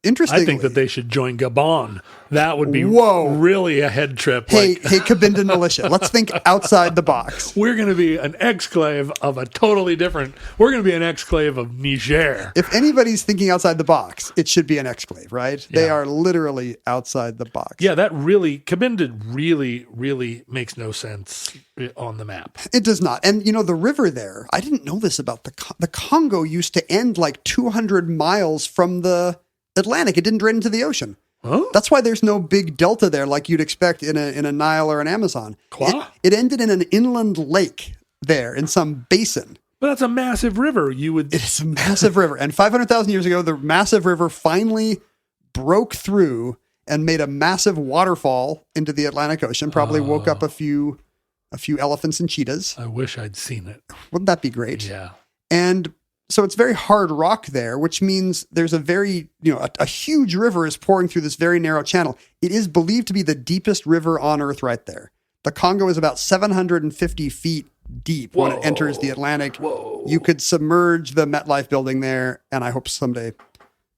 Interestingly, I think that they should join Gabon. That would be Whoa. really a head trip. Hey, Cabinda militia, let's think outside the box. We're going to be an exclave of a totally different. We're going to be an exclave of Niger. If anybody's thinking outside the box, it should be an exclave, right? They Yeah. are literally outside the box. Yeah, Cabinda really makes no sense on the map. It does not. And, the river there, I didn't know this about the Congo used to end like 200 miles from the Atlantic. It didn't drain into the ocean. Huh? That's why there's no big delta there like you'd expect in a Nile or an Amazon. Quoi? It ended in an inland lake there in some basin. But that's a massive river. It is a massive river. And 500,000 years ago, the massive river finally broke through and made a massive waterfall into the Atlantic Ocean. Probably woke up a few elephants and cheetahs. I wish I'd seen it. Wouldn't that be great? Yeah. And so it's very hard rock there, which means there's a very, a huge river is pouring through this very narrow channel. It is believed to be the deepest river on Earth right there. The Congo is about 750 feet deep when it enters the Atlantic. Whoa. You could submerge the MetLife building there, and I hope someday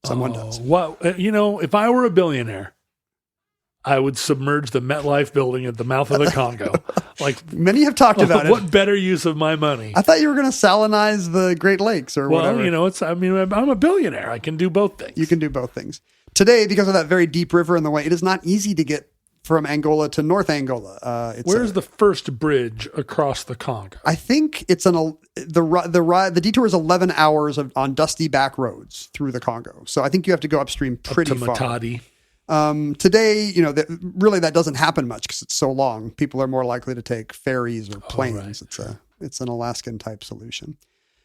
someone does. Well, if I were a billionaire, I would submerge the MetLife building at the mouth of the Congo. Like many have talked about it. What better use of my money? I thought you were going to salinize the Great Lakes or whatever. I'm a billionaire. I can do both things. You can do both things. Today, because of that very deep river in the way, it is not easy to get from Angola to North Angola. Where's the first bridge across the Congo? I think it's the detour is 11 hours on dusty back roads through the Congo. So I think you have to go upstream pretty Up to far. Matadi. Today, really that doesn't happen much because it's so long. People are more likely to take ferries or planes. Right. It's an Alaskan type solution.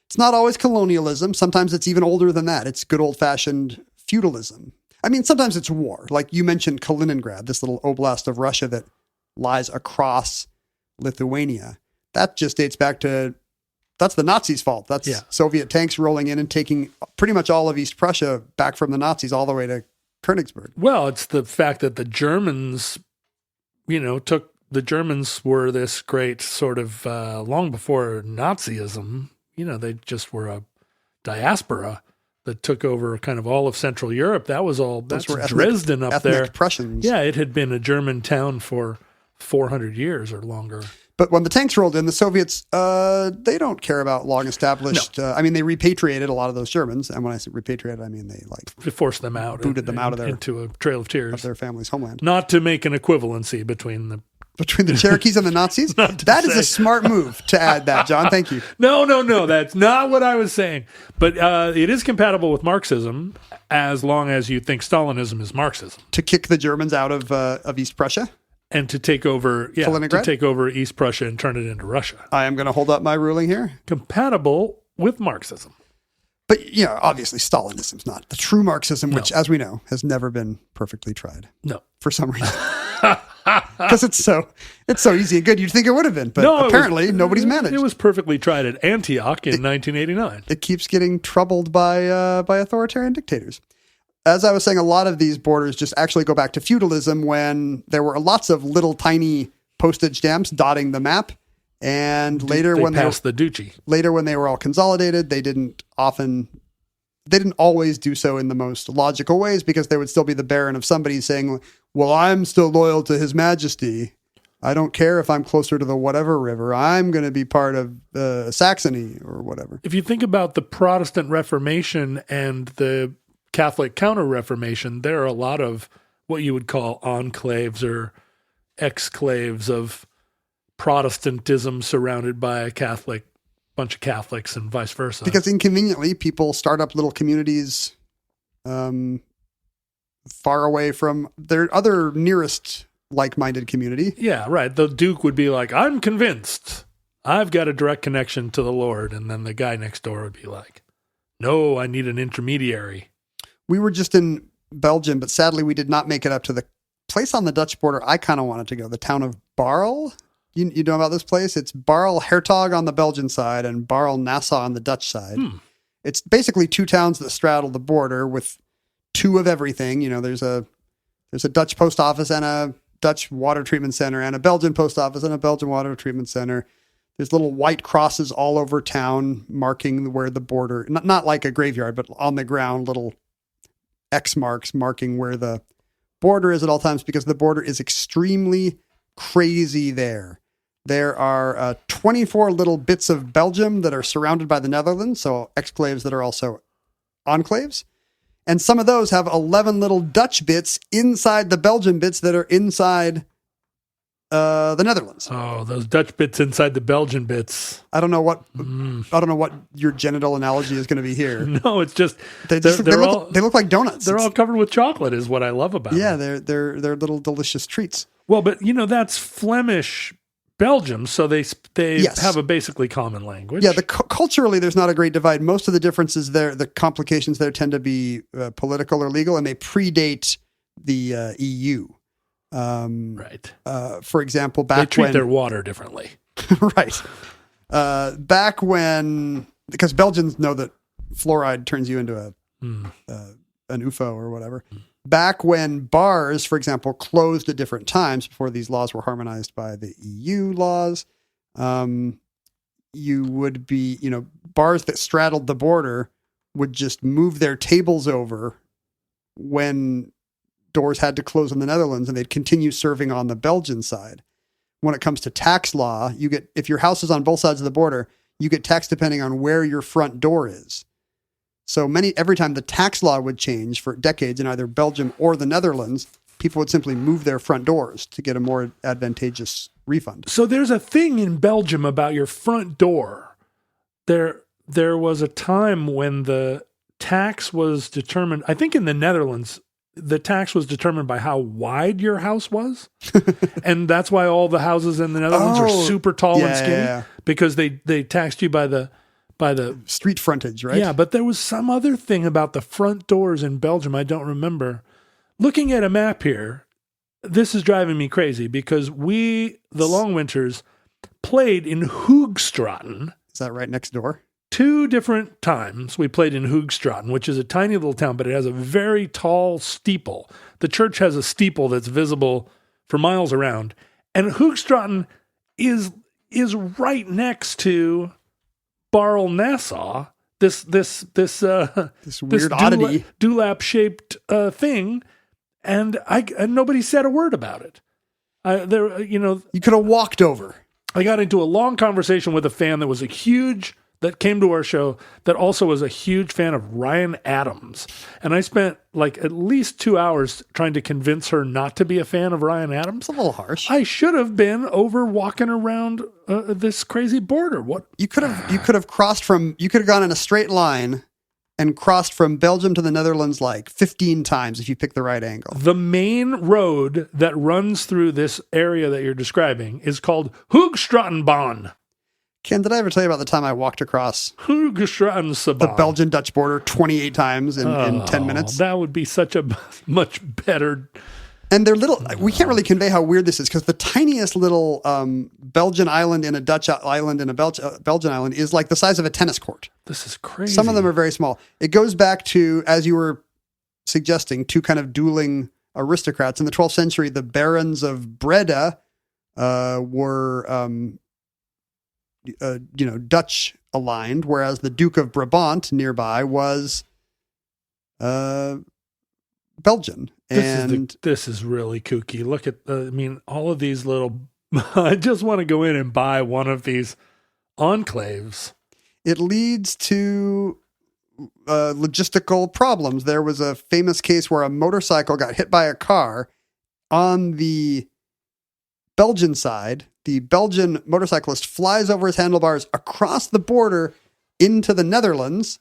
It's not always colonialism. Sometimes it's even older than that. It's good old fashioned feudalism. I mean, sometimes it's war. Like you mentioned Kaliningrad, this little oblast of Russia that lies across Lithuania. That just dates back to, that's the Nazis' fault. That's Soviet tanks rolling in and taking pretty much all of East Prussia back from the Nazis all the way to Königsberg. Well, it's the fact that the Germans, the Germans were this great sort of, long before Nazism, they just were a diaspora that took over kind of all of Central Europe. That's Dresden up there. Prussians. Yeah, it had been a German town for 400 years or longer. But when the tanks rolled in, the Soviets, they don't care about long established. No. They repatriated a lot of those Germans. And when I say repatriated, I mean they forced them out. Booted them out of into a trail of tears. Of their family's homeland. Not to make an equivalency between the Cherokees and the Nazis? That is a smart move to add that, John. Thank you. No. That's not what I was saying. But it is compatible with Marxism as long as you think Stalinism is Marxism. To kick the Germans out of East Prussia? And to take over, Kaliningrad? to take over East Prussia and turn it into Russia. I am going to hold up my ruling here. Compatible with Marxism. But, obviously Stalinism's not the true Marxism, which, as we know, has never been perfectly tried. No. For some reason. Because it's so easy and good. You'd think it would have been, but apparently nobody's managed. It was perfectly tried at Antioch in 1989. It keeps getting troubled by authoritarian dictators. As I was saying, a lot of these borders just actually go back to feudalism when there were lots of little tiny postage stamps dotting the map. And later when they passed the duchy. Later when they were all consolidated, they didn't always do so in the most logical ways because there would still be the baron of somebody saying, well, I'm still loyal to His Majesty. I don't care if I'm closer to the whatever river. I'm going to be part of Saxony or whatever. If you think about the Protestant Reformation and the Catholic Counter-Reformation, there are a lot of what you would call enclaves or exclaves of Protestantism surrounded by a bunch of Catholics and vice versa. Because inconveniently, people start up little communities far away from their other nearest like-minded community. Yeah, right. The Duke would be like, I'm convinced I've got a direct connection to the Lord. And then the guy next door would be like, no, I need an intermediary. We were just in Belgium, but sadly we did not make it up to the place on the Dutch border I kind of wanted to go, the town of Barl. You know about this place? It's Barl Hertog on the Belgian side and Barl Nassau on the Dutch side. It's basically two towns that straddle the border with two of everything. There's a Dutch post office and a Dutch water treatment center and a Belgian post office and a Belgian water treatment center. There's little white crosses all over town marking where the border, not like a graveyard, but on the ground, little X marks marking where the border is at all times because the border is extremely crazy there. There are 24 little bits of Belgium that are surrounded by the Netherlands, so exclaves that are also enclaves. And some of those have 11 little Dutch bits inside the Belgian bits that are inside the Netherlands. Oh, those Dutch bits inside the Belgian bits. I don't know what your genital analogy is going to be here. No, it's just they look like donuts. They're all covered with chocolate is what I love about them. Yeah, they're little delicious treats. Well, but that's Flemish Belgium, so they Yes. have a basically common language. Yeah, culturally, there's not a great divide. Most of the differences there, the complications there tend to be political or legal, and they predate the EU. Right. For example, They back treat when their water differently. right, back when, because Belgians know that fluoride turns you into an UFO or whatever. Back when bars, for example, closed at different times before these laws were harmonized by the EU laws, you would be, bars that straddled the border would just move their tables over when doors had to close in the Netherlands, and they'd continue serving on the Belgian side. When it comes to tax law, if your house is on both sides of the border, you get taxed depending on where your front door is. So every time the tax law would change for decades in either Belgium or the Netherlands, people would simply move their front doors to get a more advantageous refund. So there's a thing in Belgium about your front door. There was a time when the tax was determined, I think in the Netherlands, the tax was determined by how wide your house was. And that's why all the houses in the Netherlands are super tall and skinny, because they taxed you by the street frontage, right? Yeah, but there was some other thing about the front doors in Belgium I don't remember. Looking at a map here, this is driving me crazy because we, the Long Winters, played in Hoogstraten. Is that right next door? 2 different times we played in Hoogstraten, which is a tiny little town, but it has a very tall steeple. The church has a steeple that's visible for miles around. And Hoogstraten is right next to Barrel Nassau, this weird oddity, dewlap shaped thing, and nobody said a word about it. You could have walked over. I got into a long conversation with a fan that came to our show that also was a huge fan of Ryan Adams. And I spent at least 2 hours trying to convince her not to be a fan of Ryan Adams. It's a little harsh. I should have been over walking around this crazy border. What you could have gone in a straight line and crossed from Belgium to the Netherlands 15 times if you pick the right angle. The main road that runs through this area that you're describing is called Hoogstratenbaan. Ken, did I ever tell you about the time I walked across the Belgian-Dutch border 28 times in 10 minutes? That would be such a much better... And they're little... We can't really convey how weird this is because the tiniest little Belgian island in a Dutch island and a Belgian island is the size of a tennis court. This is crazy. Some of them are very small. It goes back to, as you were suggesting, 2 kind of dueling aristocrats. In the 12th century, the barons of Breda were... Dutch aligned, whereas the Duke of Brabant nearby was Belgian. This is really kooky. Look at all of these little. I just want to go in and buy one of these enclaves. It leads to logistical problems. There was a famous case where a motorcycle got hit by a car on the Belgian side. The Belgian motorcyclist flies over his handlebars across the border into the Netherlands.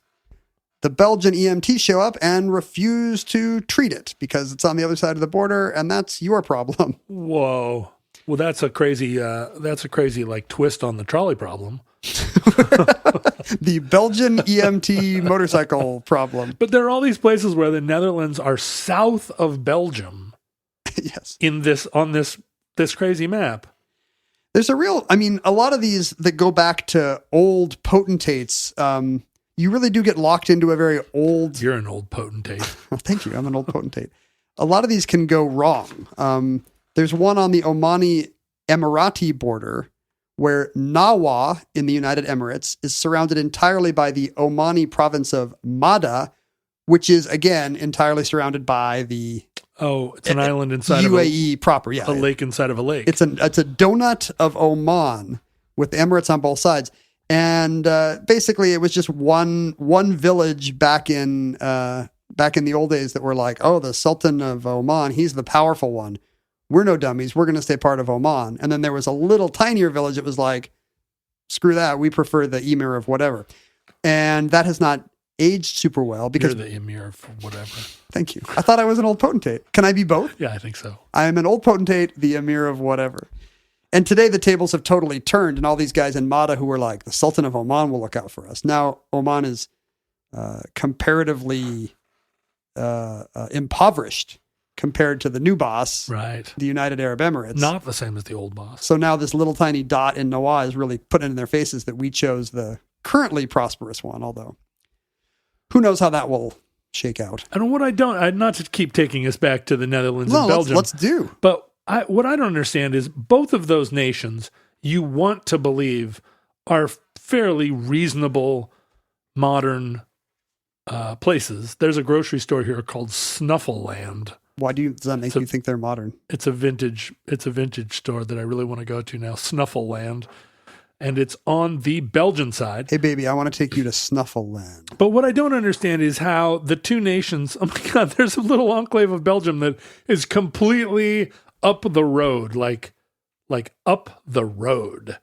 The Belgian EMT show up and refuse to treat it because it's on the other side of the border, and that's your problem. Whoa. Well, that's a crazy twist on the trolley problem. The Belgian EMT motorcycle problem. But there are all these places where the Netherlands are south of Belgium. Yes. On this crazy map. There's a lot of these that go back to old potentates. You really do get locked into a very old... You're an old potentate. Thank you. I'm an old potentate. A lot of these can go wrong. There's one on the Omani Emirati border where Nawa in the United Emirates is surrounded entirely by the Omani province of Mada, which is, again, entirely surrounded by the... Oh, it's an island inside UAE proper, yeah. A lake inside of a lake. It's a donut of Oman with the Emirates on both sides. And basically it was just one village back in the old days that were like, oh, the Sultan of Oman, he's the powerful one. We're no dummies. We're going to stay part of Oman. And then there was a little tinier village that was like, screw that. We prefer the emir of whatever. And that has not aged super well because... You're the emir of whatever. Thank you. I thought I was an old potentate. Can I be both? Yeah, I think so. I am an old potentate, the emir of whatever. And today the tables have totally turned, and all these guys in Mada who were like, the Sultan of Oman will look out for us. Now Oman is comparatively impoverished compared to the new boss, Right. the United Arab Emirates. Not the same as the old boss. So now this little tiny dot in Nawaz is really putting in their faces that we chose the currently prosperous one, although who knows how that will shake out. And what not to keep taking us back to the Netherlands and Belgium. Let's do. But what I don't understand is both of those nations you want to believe are fairly reasonable modern places. There's a grocery store here called Snuffleland. Why does that make you think they're modern? It's a vintage store that I really want to go to now, Snuffleland. And it's on the Belgian side. Hey, baby, I want to take you to Snuffleland. But what I don't understand is how the two nations, oh my God, there's a little enclave of Belgium that is completely up the road, like up the road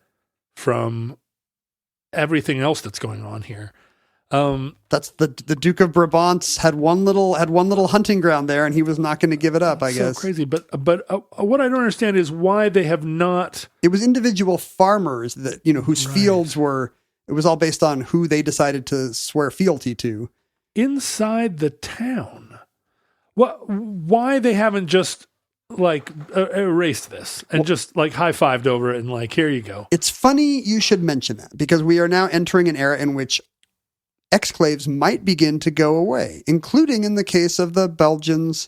from everything else that's going on here. That's the Duke of Brabant had one little hunting ground there, and he was not going to give it up. I guess so crazy. But what I don't understand is why they have not. It was individual farmers that whose fields were. It was all based on who they decided to swear fealty to inside the town. Why they haven't just erased this and just high-fived over it and here you go. It's funny you should mention that because we are now entering an era in which exclaves might begin to go away, including in the case of the Belgians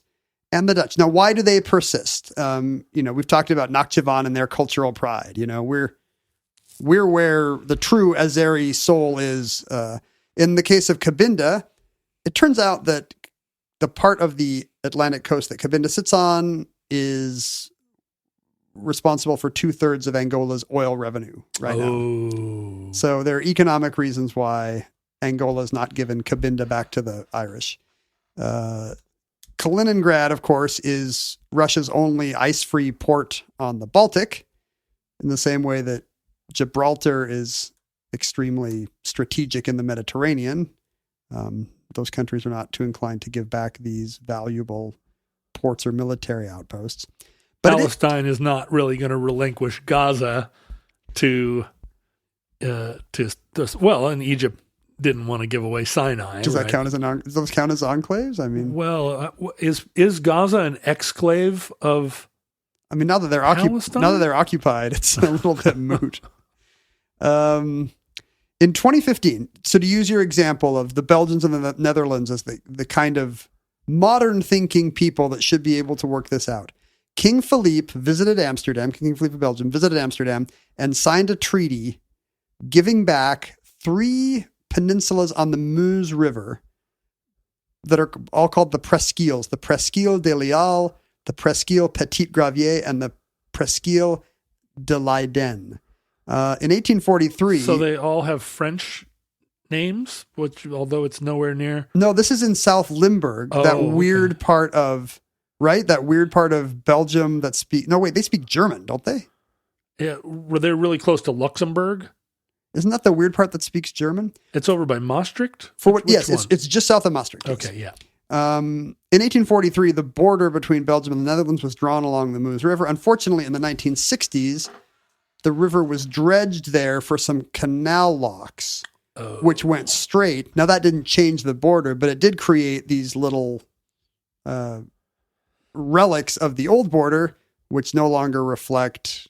and the Dutch. Now, why do they persist? We've talked about Nakhchivan and their cultural pride. We're where the true Azeri soul is. In the case of Cabinda, it turns out that the part of the Atlantic coast that Cabinda sits on is responsible for 2/3 of Angola's oil revenue right now. So there are economic reasons why Angola is not given Cabinda back to the Irish. Kaliningrad, of course, is Russia's only ice-free port on the Baltic, in the same way that Gibraltar is extremely strategic in the Mediterranean. Those countries are not too inclined to give back these valuable ports or military outposts. But Palestine is not really going to relinquish Gaza to and Egypt didn't want to give away Sinai. Does that count as does those count as enclaves? I mean, is Gaza an exclave of? I mean, now that they're occupied, it's a little bit moot. In 2015, so to use your example of the Belgians and the Netherlands as the kind of modern thinking people that should be able to work this out, King Philippe visited Amsterdam. King Philippe of Belgium visited Amsterdam and signed a treaty giving back 3 peninsulas on the Meuse River that are all called the Presqu'îles: the Presqu'île de Lial, the Presqu'île Petit Gravier, and the Presqu'île de Leiden. In 1843... So they all have French names, which although it's nowhere near... No, this is in South Limburg, that weird part of... Right? That weird part of Belgium that speak... No, wait, they speak German, don't they? Yeah, were they really close to Luxembourg? Isn't that the weird part that speaks German? It's over by Maastricht? Yes, it's just south of Maastricht. Okay, yeah. In 1843, the border between Belgium and the Netherlands was drawn along the Meuse River. Unfortunately, in the 1960s, the river was dredged there for some canal locks, which went straight. Now, that didn't change the border, but it did create these little relics of the old border, which no longer reflect...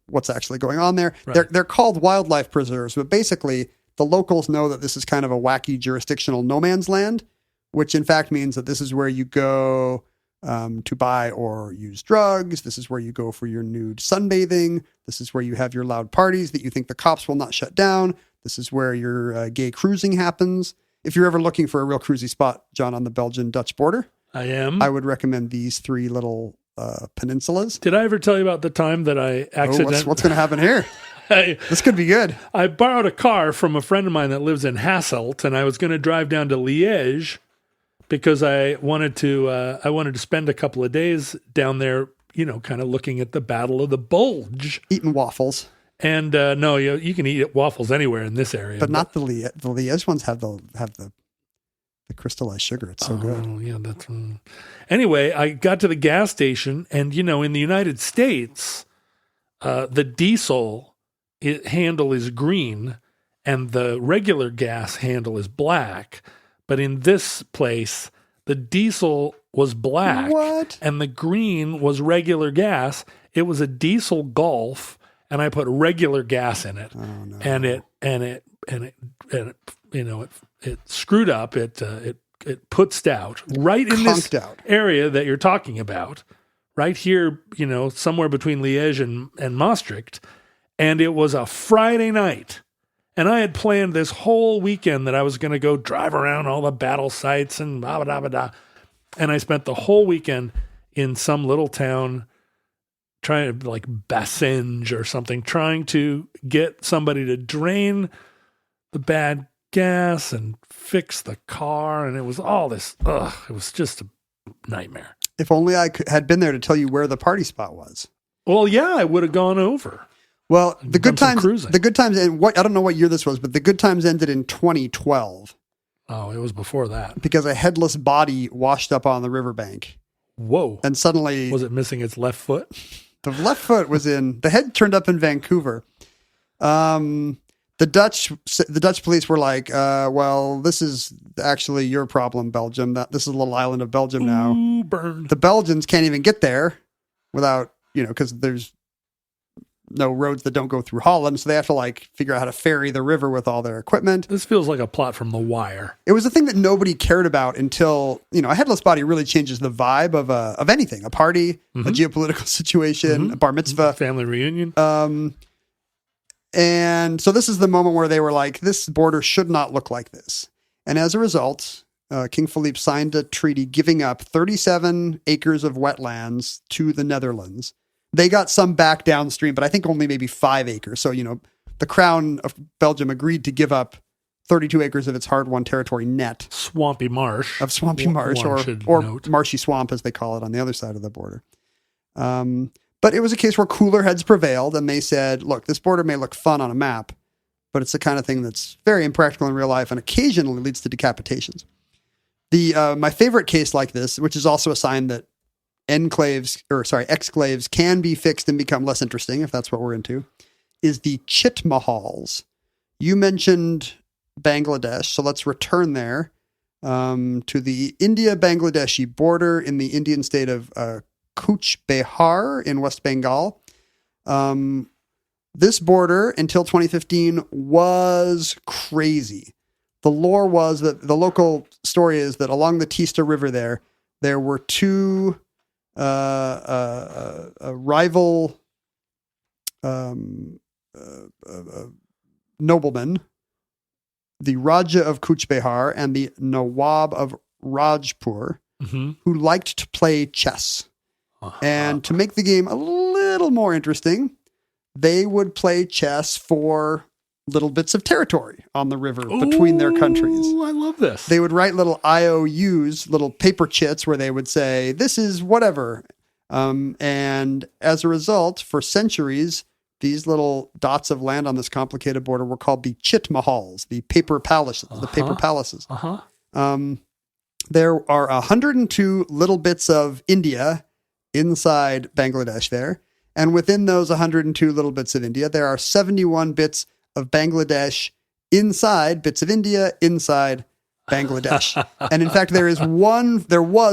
what's actually going on there. Right. They're called wildlife preserves, but basically the locals know that this is kind of a wacky jurisdictional no man's land, which in fact means that this is where you go to buy or use drugs. This is where you go for your nude sunbathing. This is where you have your loud parties that you think the cops will not shut down. This is where your gay cruising happens. If you're ever looking for a real cruisy spot, John, on the Belgian-Dutch border, I would recommend these 3 little peninsulas. Did I ever tell you about the time that I accidentally... what's going to happen here? This could be good. I borrowed a car from a friend of mine that lives in Hasselt, and I was going to drive down to Liège because I wanted to spend a couple of days down there, kind of looking at the Battle of the Bulge. Eating waffles. And no, you can eat waffles anywhere in this area. But not the Liège ones have the The crystallized sugar. It's so good. Oh, yeah. Anyway, I got to the gas station, and, in the United States, the diesel handle is green and the regular gas handle is black. But in this place, the diesel was black. What? And the green was regular gas. It was a diesel Golf, and I put regular gas in it. Oh, no. And it screwed up. It putzed out right in this Conked out. area that you're talking about, right here, somewhere between Liège and Maastricht. And it was a Friday night. And I had planned this whole weekend that I was going to go drive around all the battle sites and blah, blah, blah, blah. And I spent the whole weekend in some little town trying to, like Bassenge or something, trying to get somebody to drain the bad gas and fix the car. And it was all this, it was just a nightmare. If only I had been there to tell you where the party spot was. Well, yeah, I would have gone over. Well, the good Done some times, cruising. the good times, and I don't know what year this was, but the good times ended in 2012 Oh, it was before that. because a headless body washed up on the riverbank, Whoa. and suddenly Was it missing its left foot? the left foot was in. The head turned up in Vancouver. The Dutch police were like, "Well, this is actually your problem, Belgium. This is a little island of Belgium now. Ooh, burned. The Belgians can't even get there without, because there's no roads that don't go through Holland, so they have to like figure out how to ferry the river with all their equipment." This feels like a plot from The Wire. It was a thing that nobody cared about until, a headless body really changes the vibe of anything, a party, a geopolitical situation, a bar mitzvah. Family reunion. And so this is the moment where they were like, this border should not look like this. And as a result, King Philippe signed a treaty giving up 37 acres of wetlands to the Netherlands. They got some back downstream, but I think only maybe 5 acres. So, the Crown of Belgium agreed to give up 32 acres of its hard-won territory net. Swampy marsh. Of swampy marsh, One or should or note. marshy swamp, as they call it on the other side of the border. But it was a case where cooler heads prevailed, and they said, look, this border may look fun on a map, but it's the kind of thing that's very impractical in real life and occasionally leads to decapitations. My favorite case like this, which is also a sign that exclaves can be fixed and become less interesting, if that's what we're into, is the Chit Mahals. You mentioned Bangladesh, so let's return there to the India-Bangladeshi border in the Indian state of Cooch Behar in West Bengal. This border until 2015 was crazy. The lore was that the local story is that along the Teesta River there were two rival noblemen, the Raja of Cooch Behar and the Nawab of Rajpur, who liked to play chess. And to make the game a little more interesting, they would play chess for little bits of territory on the river between their countries. I love this. They would write little IOUs, little paper chits, where they would say, this is whatever. And as a result, for centuries, these little dots of land on this complicated border were called the Chit Mahals, the paper palaces, There are 102 little bits of India inside Bangladesh there. And within those 102 little bits of India, there are 71 bits of Bangladesh inside bits of India inside Bangladesh. And in fact, there was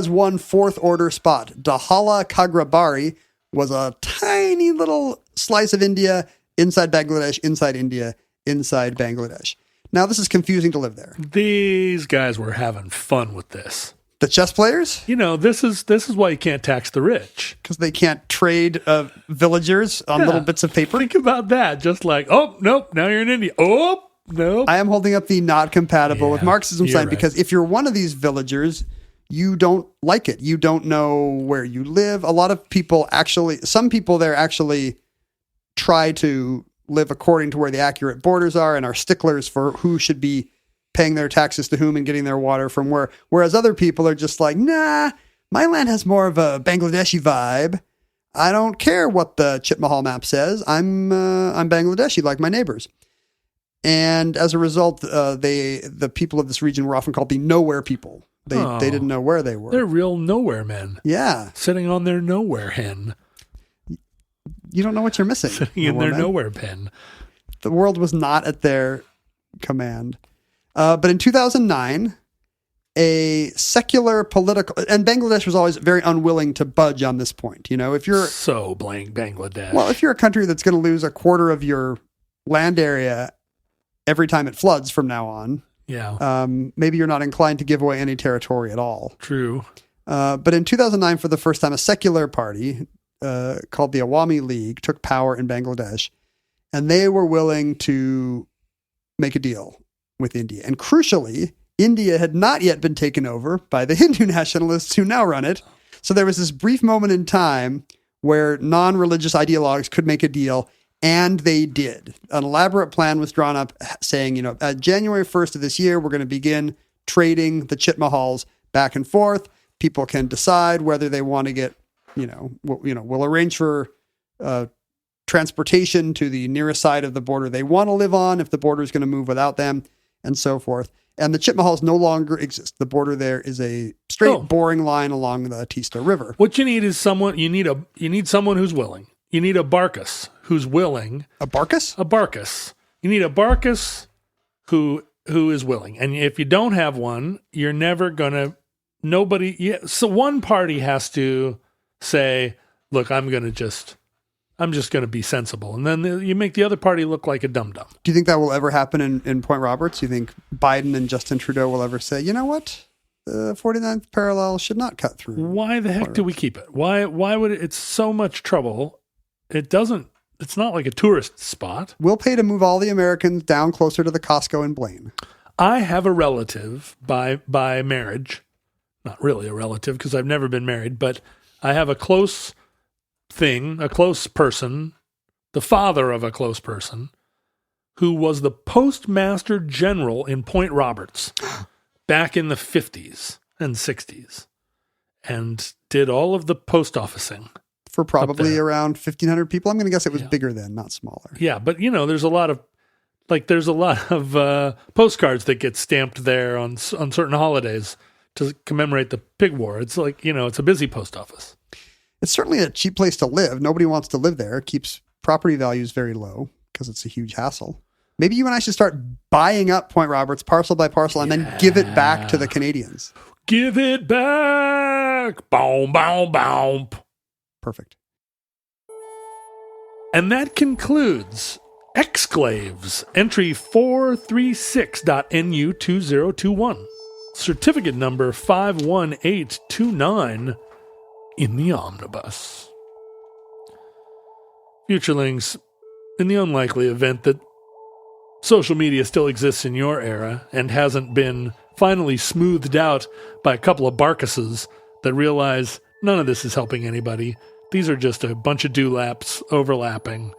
one fourth order spot. Dahala Kagrabari was a tiny little slice of India inside Bangladesh, inside India, inside Bangladesh. Now, this is confusing to live there. These guys were having fun with this. The chess players? This is why you can't tax the rich. Because they can't trade villagers on little bits of paper. Think about that. Just like, oh, nope, now you're in India. Oh, nope. I am holding up the not compatible with Marxism sign because if you're one of these villagers, you don't like it. You don't know where you live. A lot of people some people there actually try to live according to where the accurate borders are and are sticklers for who should be paying their taxes to whom and getting their water from where. Whereas other people are just like, nah, my land has more of a Bangladeshi vibe. I don't care what the Chit Mahal map says. I'm Bangladeshi like my neighbors. And as a result, the people of this region were often called the nowhere people. They didn't know where they were. They're real nowhere men. Yeah. Sitting on their nowhere hen. You don't know what you're missing. Sitting in their nowhere pen. The world was not at their command. But in 2009, a secular political... And Bangladesh was always very unwilling to budge on this point. You know, if you're... So blank Bangladesh. Well, if you're a country that's going to lose a quarter of your land area every time it floods from now on... Yeah. Maybe you're not inclined to give away any territory at all. True. But in 2009, for the first time, a secular party called the Awami League took power in Bangladesh, and they were willing to make a deal with India. And crucially, India had not yet been taken over by the Hindu nationalists who now run it. So there was this brief moment in time where non-religious ideologues could make a deal. And they did. An elaborate plan was drawn up saying, January 1st of this year, we're going to begin trading the chit mahals back and forth. People can decide whether they want to get, we'll arrange for transportation to the nearest side of the border they want to live on if the border is going to move without them, and so forth. And the chit mahals no longer exist. The border there is a straight, boring line along the Teesta River. What you need is someone. You need someone who's willing. You need a Barkus who's willing. A Barkus? A Barkus. You need a Barkus who is willing. And if you don't have one, you're never gonna. Nobody. Yeah. So one party has to say, "Look, I'm just gonna be sensible," and then you make the other party look like a dum dum. Do you think that will ever happen in Point Roberts? Do you think Biden and Justin Trudeau will ever say, "You know what? The 49th parallel should not cut through"? Why the heck do we keep it? Why would it? It's so much trouble. It's not like a tourist spot. We'll pay to move all the Americans down closer to the Costco in Blaine. I have a relative by marriage, not really a relative because I've never been married, but I have a close person, the father of a close person, who was the postmaster general in Point Roberts back in the 50s and 60s and did all of the post officing. For probably around 1,500 people. I'm going to guess it was bigger then, not smaller. Yeah, but there's a lot of postcards that get stamped there on certain holidays to commemorate the pig war. It's like, it's a busy post office. It's certainly a cheap place to live. Nobody wants to live there. It keeps property values very low because it's a huge hassle. Maybe you and I should start buying up Point Roberts parcel by parcel and then give it back to the Canadians. Give it back. Boom, boom, boom. Perfect. And that concludes Exclaves, entry 436.NU2021, certificate number 51829 in the omnibus. Futurelings, in the unlikely event that social media still exists in your era and hasn't been finally smoothed out by a couple of Barkuses that realize none of this is helping anybody, these are just a bunch of dewlaps overlapping.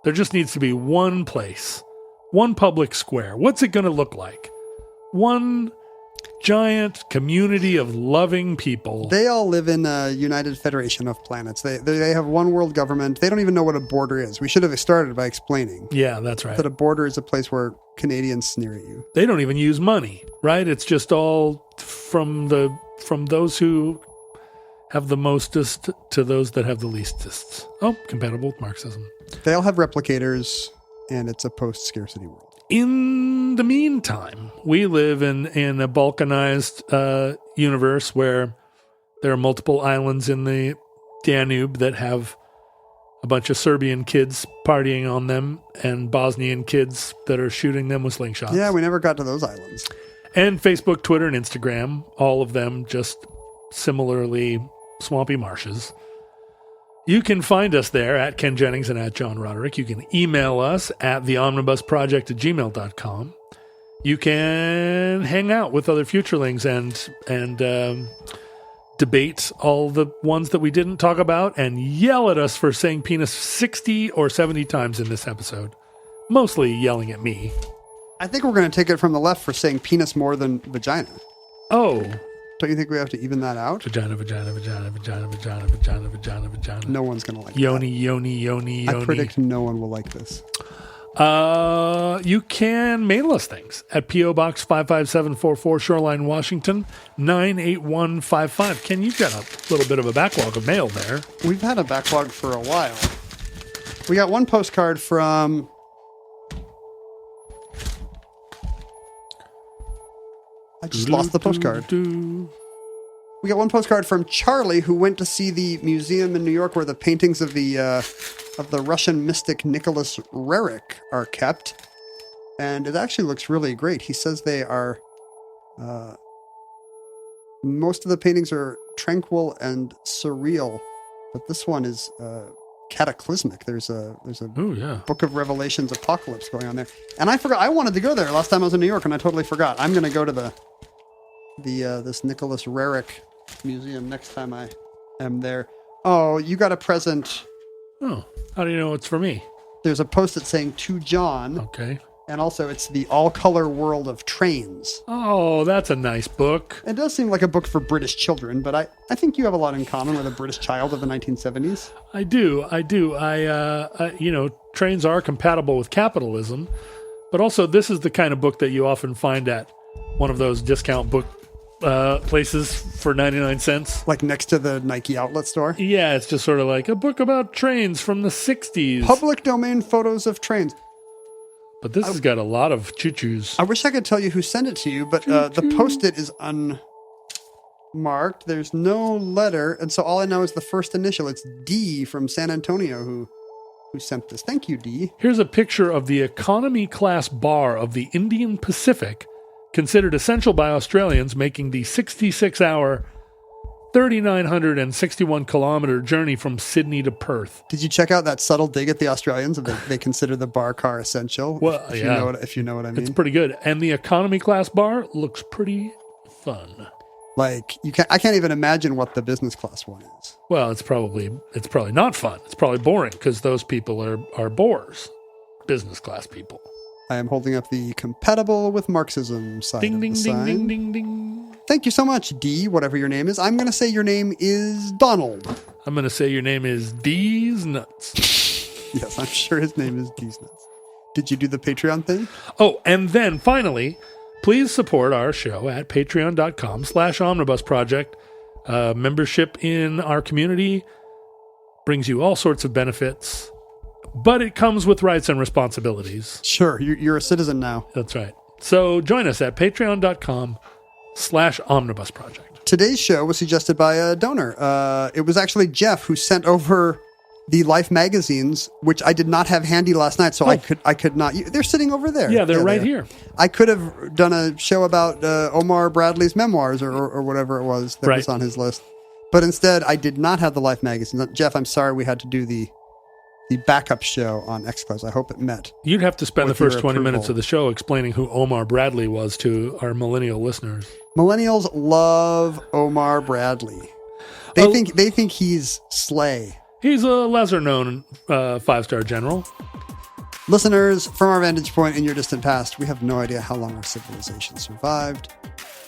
There just needs to be one place, one public square. What's it going to look like? One giant community of loving people. They all live in a united federation of planets. They have one world government. They don't even know what a border is. We should have started by explaining. Yeah, that's right. That a border is a place where Canadians sneer at you. They don't even use money, right? It's just all from those who have the mostest to those that have the leastest. Oh, compatible with Marxism. They all have replicators, and it's a post-scarcity world. In the meantime, we live in a balkanized universe where there are multiple islands in the Danube that have a bunch of Serbian kids partying on them and Bosnian kids that are shooting them with slingshots. Yeah, we never got to those islands. And Facebook, Twitter, and Instagram, all of them just similarly swampy marshes. You can find us there at Ken Jennings and at John Roderick. You can email us at theomnibusproject@gmail.com. You can hang out with other futurelings and debate all the ones that we didn't talk about and yell at us for saying penis 60 or 70 times in this episode. Mostly yelling at me. I think we're going to take it from the left for saying penis more than vagina. Oh. Don't you think we have to even that out? Vagina, vagina, vagina, vagina, vagina, vagina, vagina, vagina. No one's going to like Yoni, that. yoni, yoni, yoni. I predict no one will like this. You can mail us things at P.O. Box 55744, Shoreline, Washington, 98155. Ken, you've got a little bit of a backlog of mail there. We've had a backlog for a while. We got one postcard from... I just lost the postcard. We got one postcard from Charlie, who went to see the museum in New York where the paintings of the Russian mystic Nicholas Roerich are kept. And it actually looks really great. He says they are... most of the paintings are tranquil and surreal, but this one is cataclysmic. There's a Book of Revelations apocalypse going on there. And I forgot. I wanted to go there last time I was in New York, and I totally forgot. I'm going to go to this Nicholas Roerich museum next time I am there. Oh, you got a present. Oh, how do you know it's for me? There's a post-it saying to John. Okay. And also it's the All-Color World of Trains. Oh, that's a nice book. It does seem like a book for British children, but I think you have a lot in common with a British child of the 1970s. I do. Trains are compatible with capitalism, but also this is the kind of book that you often find at one of those discount book places for 99 cents. Like next to the Nike outlet store? Yeah, it's just sort of like a book about trains from the 60s. Public domain photos of trains. But this has got a lot of choo-choos. I wish I could tell you who sent it to you, but the post-it is unmarked. There's no letter, and so all I know is the first initial. It's D from San Antonio who sent this. Thank you, D. Here's a picture of the economy class bar of the Indian Pacific, considered essential by Australians, making the 66-hour, 3,961-kilometer journey from Sydney to Perth. Did you check out that subtle dig at the Australians? They consider the bar car essential. Well, if you know what I mean. It's pretty good, and the economy class bar looks pretty fun. Like I can't even imagine what the business class one is. Well, it's probably not fun. It's probably boring because those people are bores, business class people. I am holding up the compatible with Marxism side ding, of ding, the ding, sign. ding, ding, ding. Thank you so much, D, whatever your name is. I'm going to say your name is Donald. I'm going to say your name is D's Nuts. Yes, I'm sure his name is D's Nuts. Did you do the Patreon thing? Oh, and then finally, please support our show at patreon.com/omnibus project. Membership in our community brings you all sorts of benefits, but it comes with rights and responsibilities. Sure, you're a citizen now. That's right. So join us at patreon.com/omnibus project. Today's show was suggested by a donor. It was actually Jeff who sent over the Life magazines, which I did not have handy last night, so I could not. They're sitting over there. Yeah, they're right here. I could have done a show about Omar Bradley's memoirs or whatever it was that was on his list. But instead, I did not have the Life magazine. Jeff, I'm sorry we had to do the backup show on Exclaves. I hope it met. You'd have to spend the first 20 approval. minutes of the show explaining who Omar Bradley was to our millennial listeners. Millennials love Omar Bradley. They think he's Slay. He's a lesser-known five-star general. Listeners, from our vantage point in your distant past, we have no idea how long our civilization survived.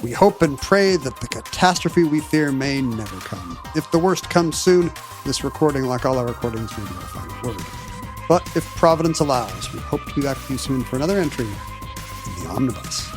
We hope and pray that the catastrophe we fear may never come. If the worst comes soon, this recording, like all our recordings, may be our final word. But if Providence allows, we hope to be back with you soon for another entry in the Omnibus.